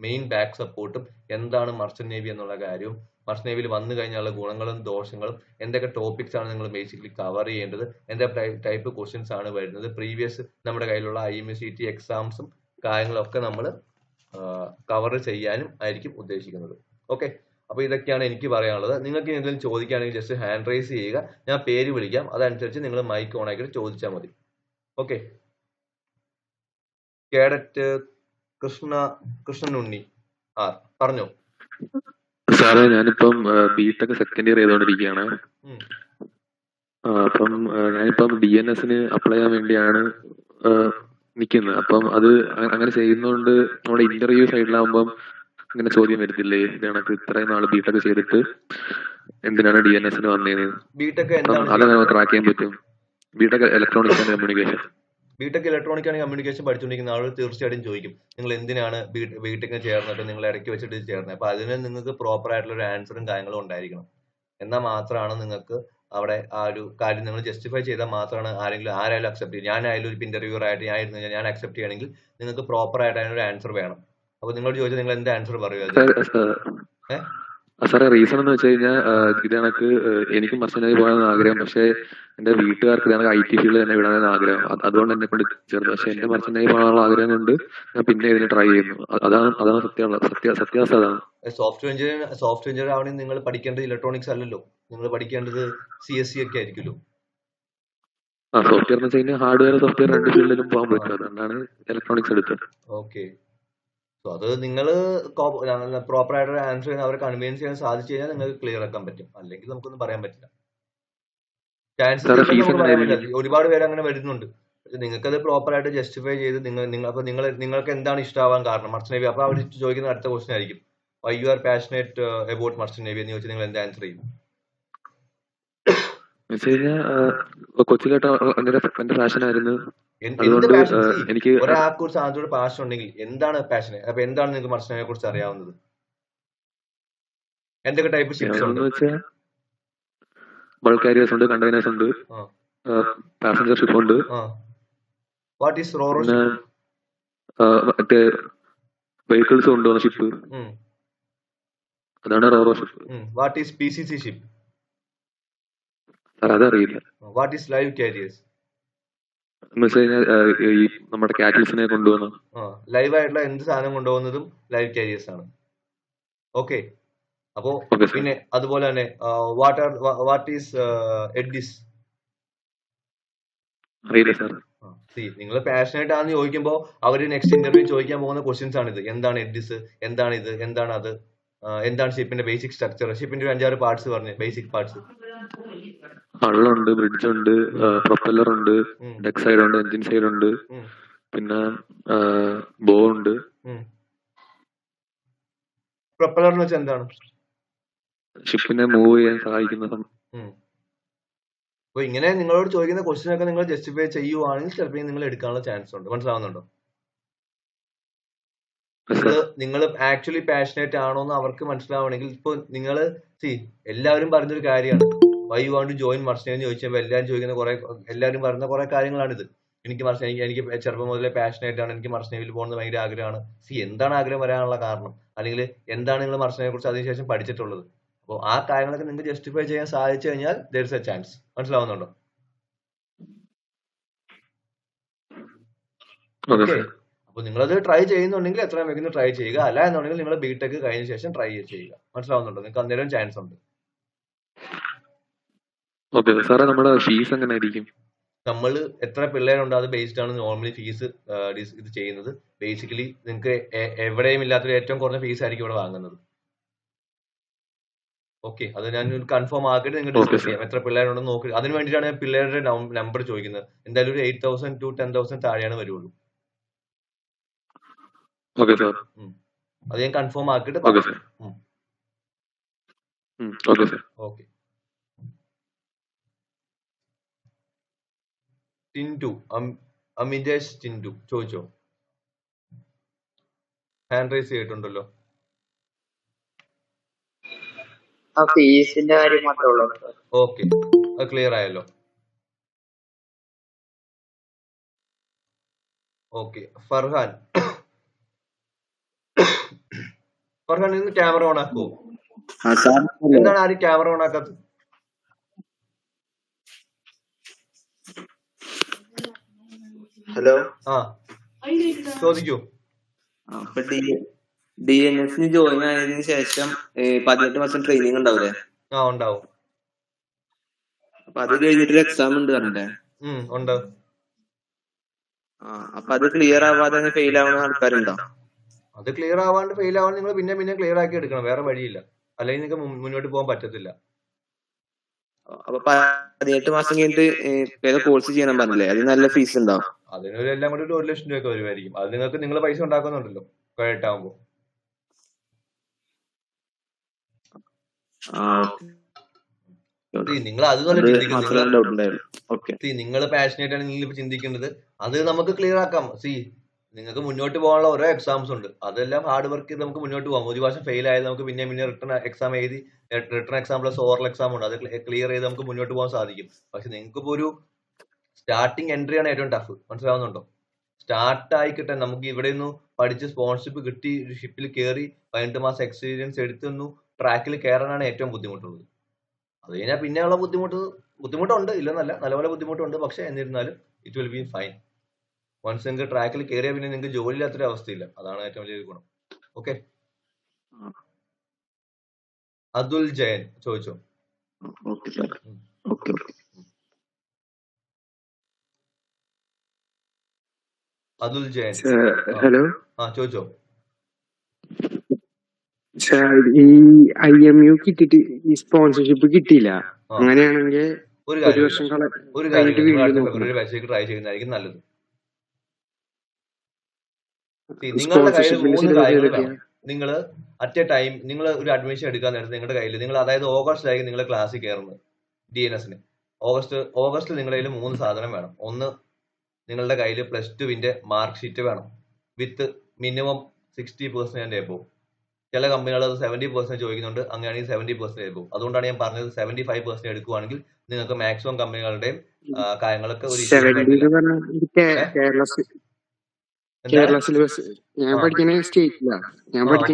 മെയിൻ ബാക്ക് സപ്പോർട്ടും എന്താണ് മർച്ചന്റ് നേവി എന്നുള്ള കാര്യവും, മർച്ചന്റ് നേവിയിൽ വന്നു കഴിഞ്ഞാലുള്ള ഗുണങ്ങളും ദോഷങ്ങളും, എന്തൊക്കെ ടോപ്പിക്സ് ആണ് നിങ്ങൾ ബേസിക്കലി കവർ ചെയ്യേണ്ടത്, എന്തൊക്കെ ടൈപ്പ് ക്വസ്റ്റ്യൻസ് ആണ് വരുന്നത്, പ്രീവിയസ് നമ്മുടെ കയ്യിലുള്ള IMCT എക്സാംസും കാര്യങ്ങളൊക്കെ നമ്മൾ കവർ ചെയ്യാനും ആയിരിക്കും ഉദ്ദേശിക്കുന്നത്. ഓക്കെ, അപ്പൊ ഇതൊക്കെയാണ് എനിക്ക് പറയാനുള്ളത്. നിങ്ങൾക്ക് എന്തെങ്കിലും ചോദിക്കുകയാണെങ്കിൽ ജസ്റ്റ് ഹാൻഡ് റൈസ് ചെയ്യുക, ഞാൻ പേര് വിളിക്കാം, അതനുസരിച്ച് നിങ്ങൾ മൈക്ക് ഓൺ ആക്കിയിട്ട് ചോദിച്ചാൽ മതി. ഓക്കെ, കേഡറ്റ് കൃഷ്ണനുണ്ണി പറഞ്ഞോ. സാറേ, ഞാനിപ്പം ബിടെക് സെക്കൻഡ് ഇയർ ചെയ്തോണ്ടിരിക്കുകയാണ്. അപ്പം ഞാനിപ്പം DNS അപ്ലൈ ചെയ്യാൻ വേണ്ടിയാണ് നിൽക്കുന്നത്. അപ്പം അത് അങ്ങനെ ചെയ്യുന്നതുകൊണ്ട് നമ്മുടെ ഇന്റർവ്യൂ സൈഡിലാകുമ്പം അങ്ങനെ ചോദ്യം വരത്തില്ലേ, ഇതേണക്ക് ഇത്രയും നാൾ ബിടെക് ചെയ്തിട്ട് എന്തിനാണ് DNS വന്നത്, അതെങ്ങനെ ട്രാക്ക് ചെയ്യാൻ പറ്റും? B tech electronics and communication. B tech electronic and communication പഠിച്ചുകൊണ്ടിരിക്കുന്ന ആളുകൾ തീർച്ചയായിട്ടും ചോദിക്കും, നിങ്ങൾ എന്തിനാണ് ബിടെക്കിന് ചേർന്നിട്ട് നിങ്ങൾ ഇടയ്ക്ക് വെച്ചിട്ട് ചേർന്നത്. അപ്പൊ അതിന് നിങ്ങൾക്ക് പ്രോപ്പർ ആയിട്ടുള്ള ഒരു ആൻസറും കാര്യങ്ങളും ഉണ്ടായിരിക്കണം. എന്നാൽ മാത്രമാണ് നിങ്ങൾക്ക് അവിടെ ആ ഒരു കാര്യം നിങ്ങൾ ജസ്റ്റിഫൈ ചെയ്താൽ മാത്രമാണ് ആരായാലും അക്സെപ്റ്റ് ചെയ്യും. ഞാനായാലും ഒരു ഇന്റർവ്യൂർ ആയിട്ട് ഞാൻ അക്സെപ്റ്റ് ചെയ്യണമെങ്കിൽ നിങ്ങൾക്ക് പ്രോപ്പർ ആയിട്ട് അതിനൊരു ആൻസർ വേണം. അപ്പൊ നിങ്ങളോട് ചോദിച്ചാൽ നിങ്ങൾ എന്ത് ആൻസർ പറയുക? സാറേ റീസൺ എന്ന് വെച്ച് കഴിഞ്ഞാൽ ഇത് കണക്ക് എനിക്കും മർച്ചന്റ് പോകാൻ ആഗ്രഹം. പക്ഷെ എന്റെ വീട്ടുകാർക്ക് ഇത് കണക്ക് IT ഫീൽഡ് തന്നെ വിടാനാണ് ആഗ്രഹം. അതുകൊണ്ട് എന്നെ കൊണ്ട് ചേർത്ത്. പക്ഷെ എന്റെ മർച്ചന്റ് പോകാനുള്ള ആഗ്രഹം കൊണ്ട് ഞാൻ പിന്നെ ഇതിന് ട്രൈ ചെയ്യുന്നു. അതാണ് സത്യാവസ്ഥ അതാണ്. സോഫ്റ്റ്വെയർ എഞ്ചിനീയർ ആവണമെങ്കിൽ നിങ്ങൾ പഠിക്കേണ്ടത് ഇലക്ട്രോണിക്സ് അല്ലല്ലോ, നിങ്ങൾ പഠിക്കേണ്ടത് CSE ഒക്കെ ആയിരിക്കുമല്ലോ. സോഫ്റ്റ്വെയർ എന്ന് വെച്ച് കഴിഞ്ഞാൽ ഹാർഡ്വെയർ സോഫ്റ്റ്വെയർ രണ്ട് ഫീൽഡിലും പോകാൻ പറ്റും. അതുകൊണ്ടാണ് ഇലക്ട്രോണിക്സ് എടുത്തത്. ഓക്കെ, സോ അത് നിങ്ങൾ പ്രോപ്പർ ആയിട്ട് ആൻസർ ചെയ്യാൻ അവരെ കൺവിൻസ് ചെയ്യാൻ സാധിച്ചു കഴിഞ്ഞാൽ നിങ്ങൾക്ക് ക്ലിയർ ആക്കാൻ പറ്റും. അല്ലെങ്കിൽ നമുക്കൊന്നും പറയാൻ പറ്റില്ല. ചാൻസസ് നമുക്ക് പറയാൻ പറ്റില്ല. ഒരുപാട് പേര് അങ്ങനെ വരുന്നുണ്ട്. നിങ്ങൾക്കത് പ്രോപ്പർ ആയിട്ട് ജസ്റ്റിഫൈ ചെയ്ത് നിങ്ങൾക്ക് എന്താണ് ഇഷ്ടമാവാൻ കാരണം മർച്ചന്റ് നേവി. അപ്പൊ അവർ ചോദിക്കുന്ന അടുത്ത ക്വസ്റ്റ്യൻ ആയിരിക്കും, why you are passionate about merchant navy എന്ന് ചോദിച്ചാൽ നിങ്ങൾ എന്താ ആൻസർ ചെയ്യും? കൊച്ചിലോട്ട് എന്റെ പാഷൻ ആയിരുന്നു. എനിക്ക് ഒരാൾക്ക് ഒരു സാധനത്തോട് പാഷൻ ഉണ്ടെങ്കിൽ എന്താണ് പാഷൻ? അപ്പൊ എന്താണ് നിങ്ങൾക്ക് മർച്ചന്റ് നേവിയെ കുറിച്ച് അറിയാവുന്നത്? എന്തൊക്കെ ടൈപ്പ് ഷിപ്സ് ഉണ്ട്? ബൾക്ക് കാരിയേഴ്സ് ഉണ്ട്, കണ്ടെയ്നേഴ്സ് ഉണ്ട്, പാസഞ്ചർ ഷിപ്പ് ഉണ്ട്. What is RoRo? മറ്റേ വെഹിക്കിൾസ് കൊണ്ടുവന്ന ഷിപ്പ്, അതാണ് RoRo ship. What is PCC ship? അതറിയില്ല. What is live carriers? എന്ന് വെച്ച് കഴിഞ്ഞാൽ ഈ നമ്മുടെ കാറ്റിൽസിനെ കൊണ്ടുവന്ന ലൈവ് ആയിട്ടുള്ള എന്ത് സാധനം കൊണ്ടുപോകുന്നതും ലൈവ് കാരിയേഴ്സ് ആണ്. ഓക്കെ, അപ്പോ പിന്നെ അതുപോലെ തന്നെ വാട്ട് ഈസ് എഡ്ഡിസ്? അറിയില്ല സാർ. നിങ്ങൾ പാഷനേറ്റ് ആണെന്ന് ചോദിക്കുമ്പോൾ അവര് നെക്സ്റ്റ് ഇന്റർവ്യൂ ചോദിക്കാൻ പോകുന്ന ക്വസ്റ്റ്യൻസ് ആണ് ഇത്. എന്താണ് എഡ്ഡിസ്, എന്താണ് ഇത്, എന്താണ് അത്, എന്താണ് ഷിപ്പിന്റെ ബേസിക് സ്ട്രക്ചർ, ഷിപ്പിന്റെ 5-6 പാർട്സ് പറഞ്ഞു, ബേസിക് പാർട്സ്. ഹള്ളുണ്ട്, ബ്രിഡ്ജ് ഉണ്ട്, പ്രൊപ്പല്ലർ ഉണ്ട്, ഡെക്ക് സൈഡ് ഉണ്ട്, എഞ്ചിൻ സൈഡ് ഉണ്ട്, പിന്നെ ബോ ഉണ്ട്. പ്രൊപ്പല്ലർ എന്ന് വെച്ചാൽ എന്താണ്? ഷിപ്പിനെ മൂവ് ചെയ്യാൻ സഹായിക്കുന്ന. അപ്പൊ ഇങ്ങനെ നിങ്ങളോട് ചോദിക്കുന്ന ക്വസ്റ്റ്യൻ ഒക്കെ നിങ്ങൾ ജസ്റ്റിഫൈ ചെയ്യുവാണെങ്കിൽ ചിലപ്പോൾ നിങ്ങൾ എടുക്കാനുള്ള ചാൻസ് ഉണ്ട്. മനസ്സിലാവുന്നുണ്ടോ? നിങ്ങൾ ആക്ച്വലി പാഷനേറ്റ് ആണോ എന്ന് അവർക്ക് മനസ്സിലാവണമെങ്കിൽ ഇപ്പൊ നിങ്ങൾ എല്ലാവരും പറഞ്ഞൊരു കാര്യമാണ്, why you want to join merchant എന്ന് ചോദിച്ചപ്പോൾ എല്ലാവരും പറയുന്ന കുറെ കാര്യങ്ങളാണിത്. എനിക്ക് ചെറുപ്പം മുതലേ പാഷനേറ്റ് ആണ്, എനിക്ക് മർച്ചന്റ് നേവിയിൽ പോകുന്നത് ഭയങ്കര ആഗ്രഹമാണ്. എന്താണ് ആഗ്രഹം വരാനുള്ള കാരണം, അല്ലെങ്കിൽ എന്താണ് നിങ്ങൾ മർച്ചന്റ് നേവിയെ കുറിച്ച് അതിനുശേഷം പഠിച്ചിട്ടുള്ളത്? അപ്പോൾ ആ കാര്യങ്ങളൊക്കെ നിങ്ങൾക്ക് ജസ്റ്റിഫൈ ചെയ്യാൻ സാധിച്ചു കഴിഞ്ഞാൽ there is a chance. മനസ്സിലാവുന്നുണ്ടോ? ഓക്കെ, അപ്പൊ നിങ്ങളത് ട്രൈ ചെയ്യുന്നുണ്ടെങ്കിൽ എത്രയും വേഗം ട്രൈ ചെയ്യുക. അല്ല എന്നുണ്ടെങ്കിൽ നിങ്ങൾ BTech കഴിഞ്ഞ ശേഷം ട്രൈ ചെയ്യുക. മനസ്സിലാവുന്നുണ്ടോ? നിങ്ങൾക്ക് അന്നേരം ചാൻസ് ഉണ്ട്. സാറേ നമ്മുടെ ഫീസ് എങ്ങനെ ആയിരിക്കും? നമ്മൾ എത്ര പിള്ളേരുണ്ടോ അത് ബേസ്ഡ് ആണ് നോർമലി ഫീസ് ഇത് ചെയ്യുന്നത്. ബേസിക്കലി നിങ്ങൾക്ക് എവിടെയും ഇല്ലാത്തൊരു ഏറ്റവും കുറഞ്ഞ ഫീസ് ആയിരിക്കും ഇവിടെ വാങ്ങുന്നത്. ഓക്കെ, അത് ഞാൻ കൺഫേം ആക്കിയിട്ട് നിങ്ങൾക്ക് ഡിസ്കസ് ചെയ്യാം. എത്ര പിള്ളേരുണ്ടെന്ന് നോക്കി അതിന് വേണ്ടിയിട്ടാണ് ഞാൻ പിള്ളേരുടെ നമ്പർ ചോദിക്കുന്നത്. എന്തായാലും ഒരു 8,000 to 10,000 താഴെയാണ് വരുള്ളൂ. അത് ഞാൻ കൺഫേം ആക്കിയിട്ട് ഓക്കെ. ടിൻറ്റു, അമിജേഷ് ടിൻറ്റു ചോദിച്ചോ? ഹാൻഡ് റൈസ് ചെയ്തിട്ടുണ്ടല്ലോ. ഫീസിന്റെ കാര്യം മാത്രമേ ഉള്ളൂ. ഓക്കെ, അത് ക്ലിയർ ആയല്ലോ. ഓക്കെ, ഫർഹാൻ ഇന്ന് ക്യാമറ ഓൺ ആക്കോ? എന്താണ് ആരും ക്യാമറ ഓൺ ആക്കാത്തത്? ഹലോ, ചോദിക്കൂ. DNS ജോയിൻ ആയതിനു ശേഷം 18 മാസം ട്രെയിനിങ് ഉണ്ടാവില്ലേ? ഉണ്ടാവും. അപ്പൊ അത് കഴിഞ്ഞിട്ട് എക്സാം ഉണ്ട് പറഞ്ഞില്ലേ? ഉണ്ട്. അപ്പൊ അത് ക്ലിയർ ആവാതെ ഫെയിൽ ആവുന്ന ആൾക്കാരുണ്ടോ? അത് ക്ലിയർ ആവാണ്ട് ഫെയിൽ ആവാണ്ട് നിങ്ങൾ പിന്നെ ക്ലിയർ ആക്കി എടുക്കണം. വേറെ വഴിയില്ല. അല്ലെങ്കിൽ നിങ്ങൾക്ക് മുന്നോട്ട് പോകാൻ പറ്റത്തില്ല. അപ്പൊ 18 മാസം കഴിഞ്ഞിട്ട് ഏതോ കോഴ്സ് ചെയ്യണം പറഞ്ഞില്ലേ? അത് നല്ല ഫീസ് ഉണ്ടാവും. അതിനൊരു എല്ലാം കൂടി ഒരു 1 ലക്ഷം രൂപയൊക്കെ വരുമായിരിക്കും. അത് നിങ്ങൾ പൈസ ഉണ്ടാക്കുന്നുണ്ടല്ലോ കേട്ടാകുമ്പോ. നിങ്ങൾ അതൊന്നും ചിന്തിക്കുന്നത്. നിങ്ങൾ പാഷനേറ്റ് ആണ് നിങ്ങൾ ചിന്തിക്കേണ്ടത്. അത് നമുക്ക് ക്ലിയർ ആക്കാം. നിങ്ങൾക്ക് മുന്നോട്ട് പോകാനുള്ള ഓരോ എക്സാംസ് ഉണ്ട്. അതെല്ലാം ഹാർഡ് വർക്ക് ചെയ്ത് നമുക്ക് മുന്നോട്ട് പോകാം. ഒരു വർഷം ഫെയിൽ ആയത് നമുക്ക് പിന്നെ റിട്ടേൺ എക്സാം എഴുതി return exam plus oral exam ഉണ്ട്. അത് ക്ലിയർ ചെയ്ത് നമുക്ക് മുന്നോട്ട് പോകാൻ സാധിക്കും. പക്ഷെ നിങ്ങൾക്ക് ഇപ്പോൾ ഒരു സ്റ്റാർട്ടിങ് എൻട്രി ആണ് ഏറ്റവും ടഫ്. മനസ്സിലാവുന്നുണ്ടോ? സ്റ്റാർട്ട് ആയി കിട്ടാൻ നമുക്ക് ഇവിടെ നിന്ന് പഠിച്ച് സ്പോൺസർഷിപ്പ് കിട്ടി ഷിപ്പിൽ കയറി 18 മാസം എക്സ്പീരിയൻസ് എടുത്തുന്നു ട്രാക്കിൽ കയറാനാണ് ഏറ്റവും ബുദ്ധിമുട്ടുള്ളത്. അത് കഴിഞ്ഞാൽ പിന്നെയുള്ള ബുദ്ധിമുട്ടുണ്ട്, ഇല്ലെന്നല്ല, നല്ലപോലെ ബുദ്ധിമുട്ടുണ്ട്. പക്ഷെ എന്നിരുന്നാലും it will be fine. Once നിങ്ങൾക്ക് ട്രാക്കിൽ കയറിയാൽ പിന്നെ നിങ്ങൾക്ക് ജോലി ഇല്ലാത്തൊരു അവസ്ഥയില്ല. അതാണ് ഏറ്റവും വലിയൊരു ഗുണം. ഓക്കെ, അതുൽ ജയൻ ചോദിച്ചോ. Okay sir. Okay okay. Athul Jayan hello ചോദിച്ചോ. സാർ, ഈ IMU കിട്ടിട്ട് ഈ സ്പോൺസർഷിപ്പ് കിട്ടിയില്ല, അങ്ങനെയാണെങ്കിൽ ഒരു ഒരു കാര്യം വർഷം ഒരു കഴിഞ്ഞിട്ട് കാര്യം നിങ്ങൾ അടുത്ത വീണ്ടും ഫെബ്രുവരി ബാച്ചിലേക്ക് ട്രൈ ചെയ്യുന്നതായിരിക്കും നല്ലത്. നിങ്ങളുടെ കയ്യിൽ സ്പോൺസർഷിപ്പിന് 3 സിലബസ് കാര്യങ്ങൾ ഏതൊക്കെയാ? വേണം. നിങ്ങൾ അറ്റ് എ ടൈം നിങ്ങൾ ഒരു അഡ്മിഷൻ എടുക്കാൻ നേരത്തെ നിങ്ങളുടെ കയ്യിൽ നിങ്ങൾ അതായത് ഓഗസ്റ്റിലായിരിക്കും നിങ്ങൾ ക്ലാസ്സിൽ കയറുന്നത് DNSന്. ഓഗസ്റ്റിൽ നിങ്ങളുടെ കയ്യിൽ 3 സാധനം വേണം. ഒന്ന്, നിങ്ങളുടെ കയ്യിൽ +2 മാർക്ക് ഷീറ്റ് വേണം വിത്ത് മിനിമം 60% എബോവ്. ചില കമ്പനികൾ അത് 70% ചോദിക്കുന്നുണ്ട്. അങ്ങനെയാണെങ്കിൽ 70% എബോവ്. അതുകൊണ്ടാണ് ഞാൻ പറഞ്ഞത് 75% എടുക്കുവാണെങ്കിൽ നിങ്ങൾക്ക് മാക്സിമം കമ്പനികളുടെയും കാര്യങ്ങളൊക്കെ ഒരു issue 70 വരില്ല. എന്ന് പറഞ്ഞാൽ ഇത് കേരള സിലബസ്. ഞാൻ പഠിക്കുന്ന സ്റ്റേറ്റിലാ.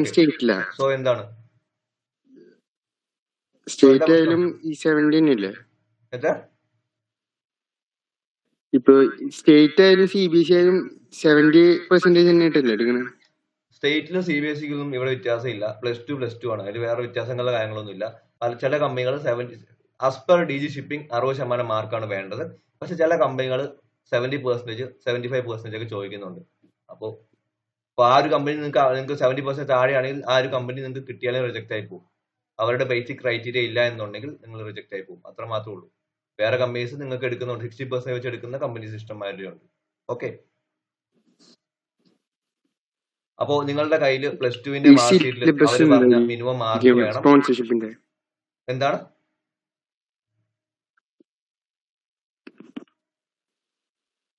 സ്റ്റേറ്റിലാ. സോ എന്താണ് സ്റ്റേറ്റ് ആയാലും ഈ 70 ഇല്ലേ? എത്ര ഇപ്പൊ സ്റ്റേറ്റ് ആയാലും CBSE ആയാലും 70% തന്നെയായിട്ടല്ലേ എടുക്കണേ? സ്റ്റേറ്റിലും CBSEക്കും ഇവിടെ വ്യത്യാസമില്ല. +2 ആണ്. അതിൽ വേറെ വ്യത്യാസങ്ങളുടെ കാര്യങ്ങളൊന്നും ഇല്ല. ചില കമ്പനികൾ 70 ആസ് പെർ DG ഷിപ്പിംഗ് 60% മാർക്കാണ് വേണ്ടത്. പക്ഷെ ചില കമ്പനികൾ 70%, 75% ഒക്കെ ചോദിക്കുന്നുണ്ട്. അപ്പോൾ ആ ഒരു കമ്പനി നിങ്ങൾക്ക് 70% താഴെയാണെങ്കിൽ ആ ഒരു കമ്പനി നിങ്ങൾക്ക് കിട്ടിയാലും റിജക്ട് ആയി പോകും. അവരുടെ ബേസിക് ക്രൈറ്റീരിയ ഇല്ല എന്നുണ്ടെങ്കിൽ നിങ്ങൾ റിജക്ട് ആയി പോകും. അത്ര മാത്രമേ ഉള്ളൂ. വേറെ കമ്പനീസ് നിങ്ങൾക്ക് എടുക്കുന്നുണ്ട്. 60% വെച്ച് എടുക്കുന്ന കമ്പനീസ് ഇഷ്ടംമാതിരിയുണ്ട്. ഓക്കെ, അപ്പോ നിങ്ങളുടെ കയ്യിൽ +2 മാർക്ക് ഷീറ്റിൽ അവർ പറഞ്ഞ മിനിമം മാർക്ക് വേണം. സ്പോൺസർഷിപ്പിന്റെ എന്താണ്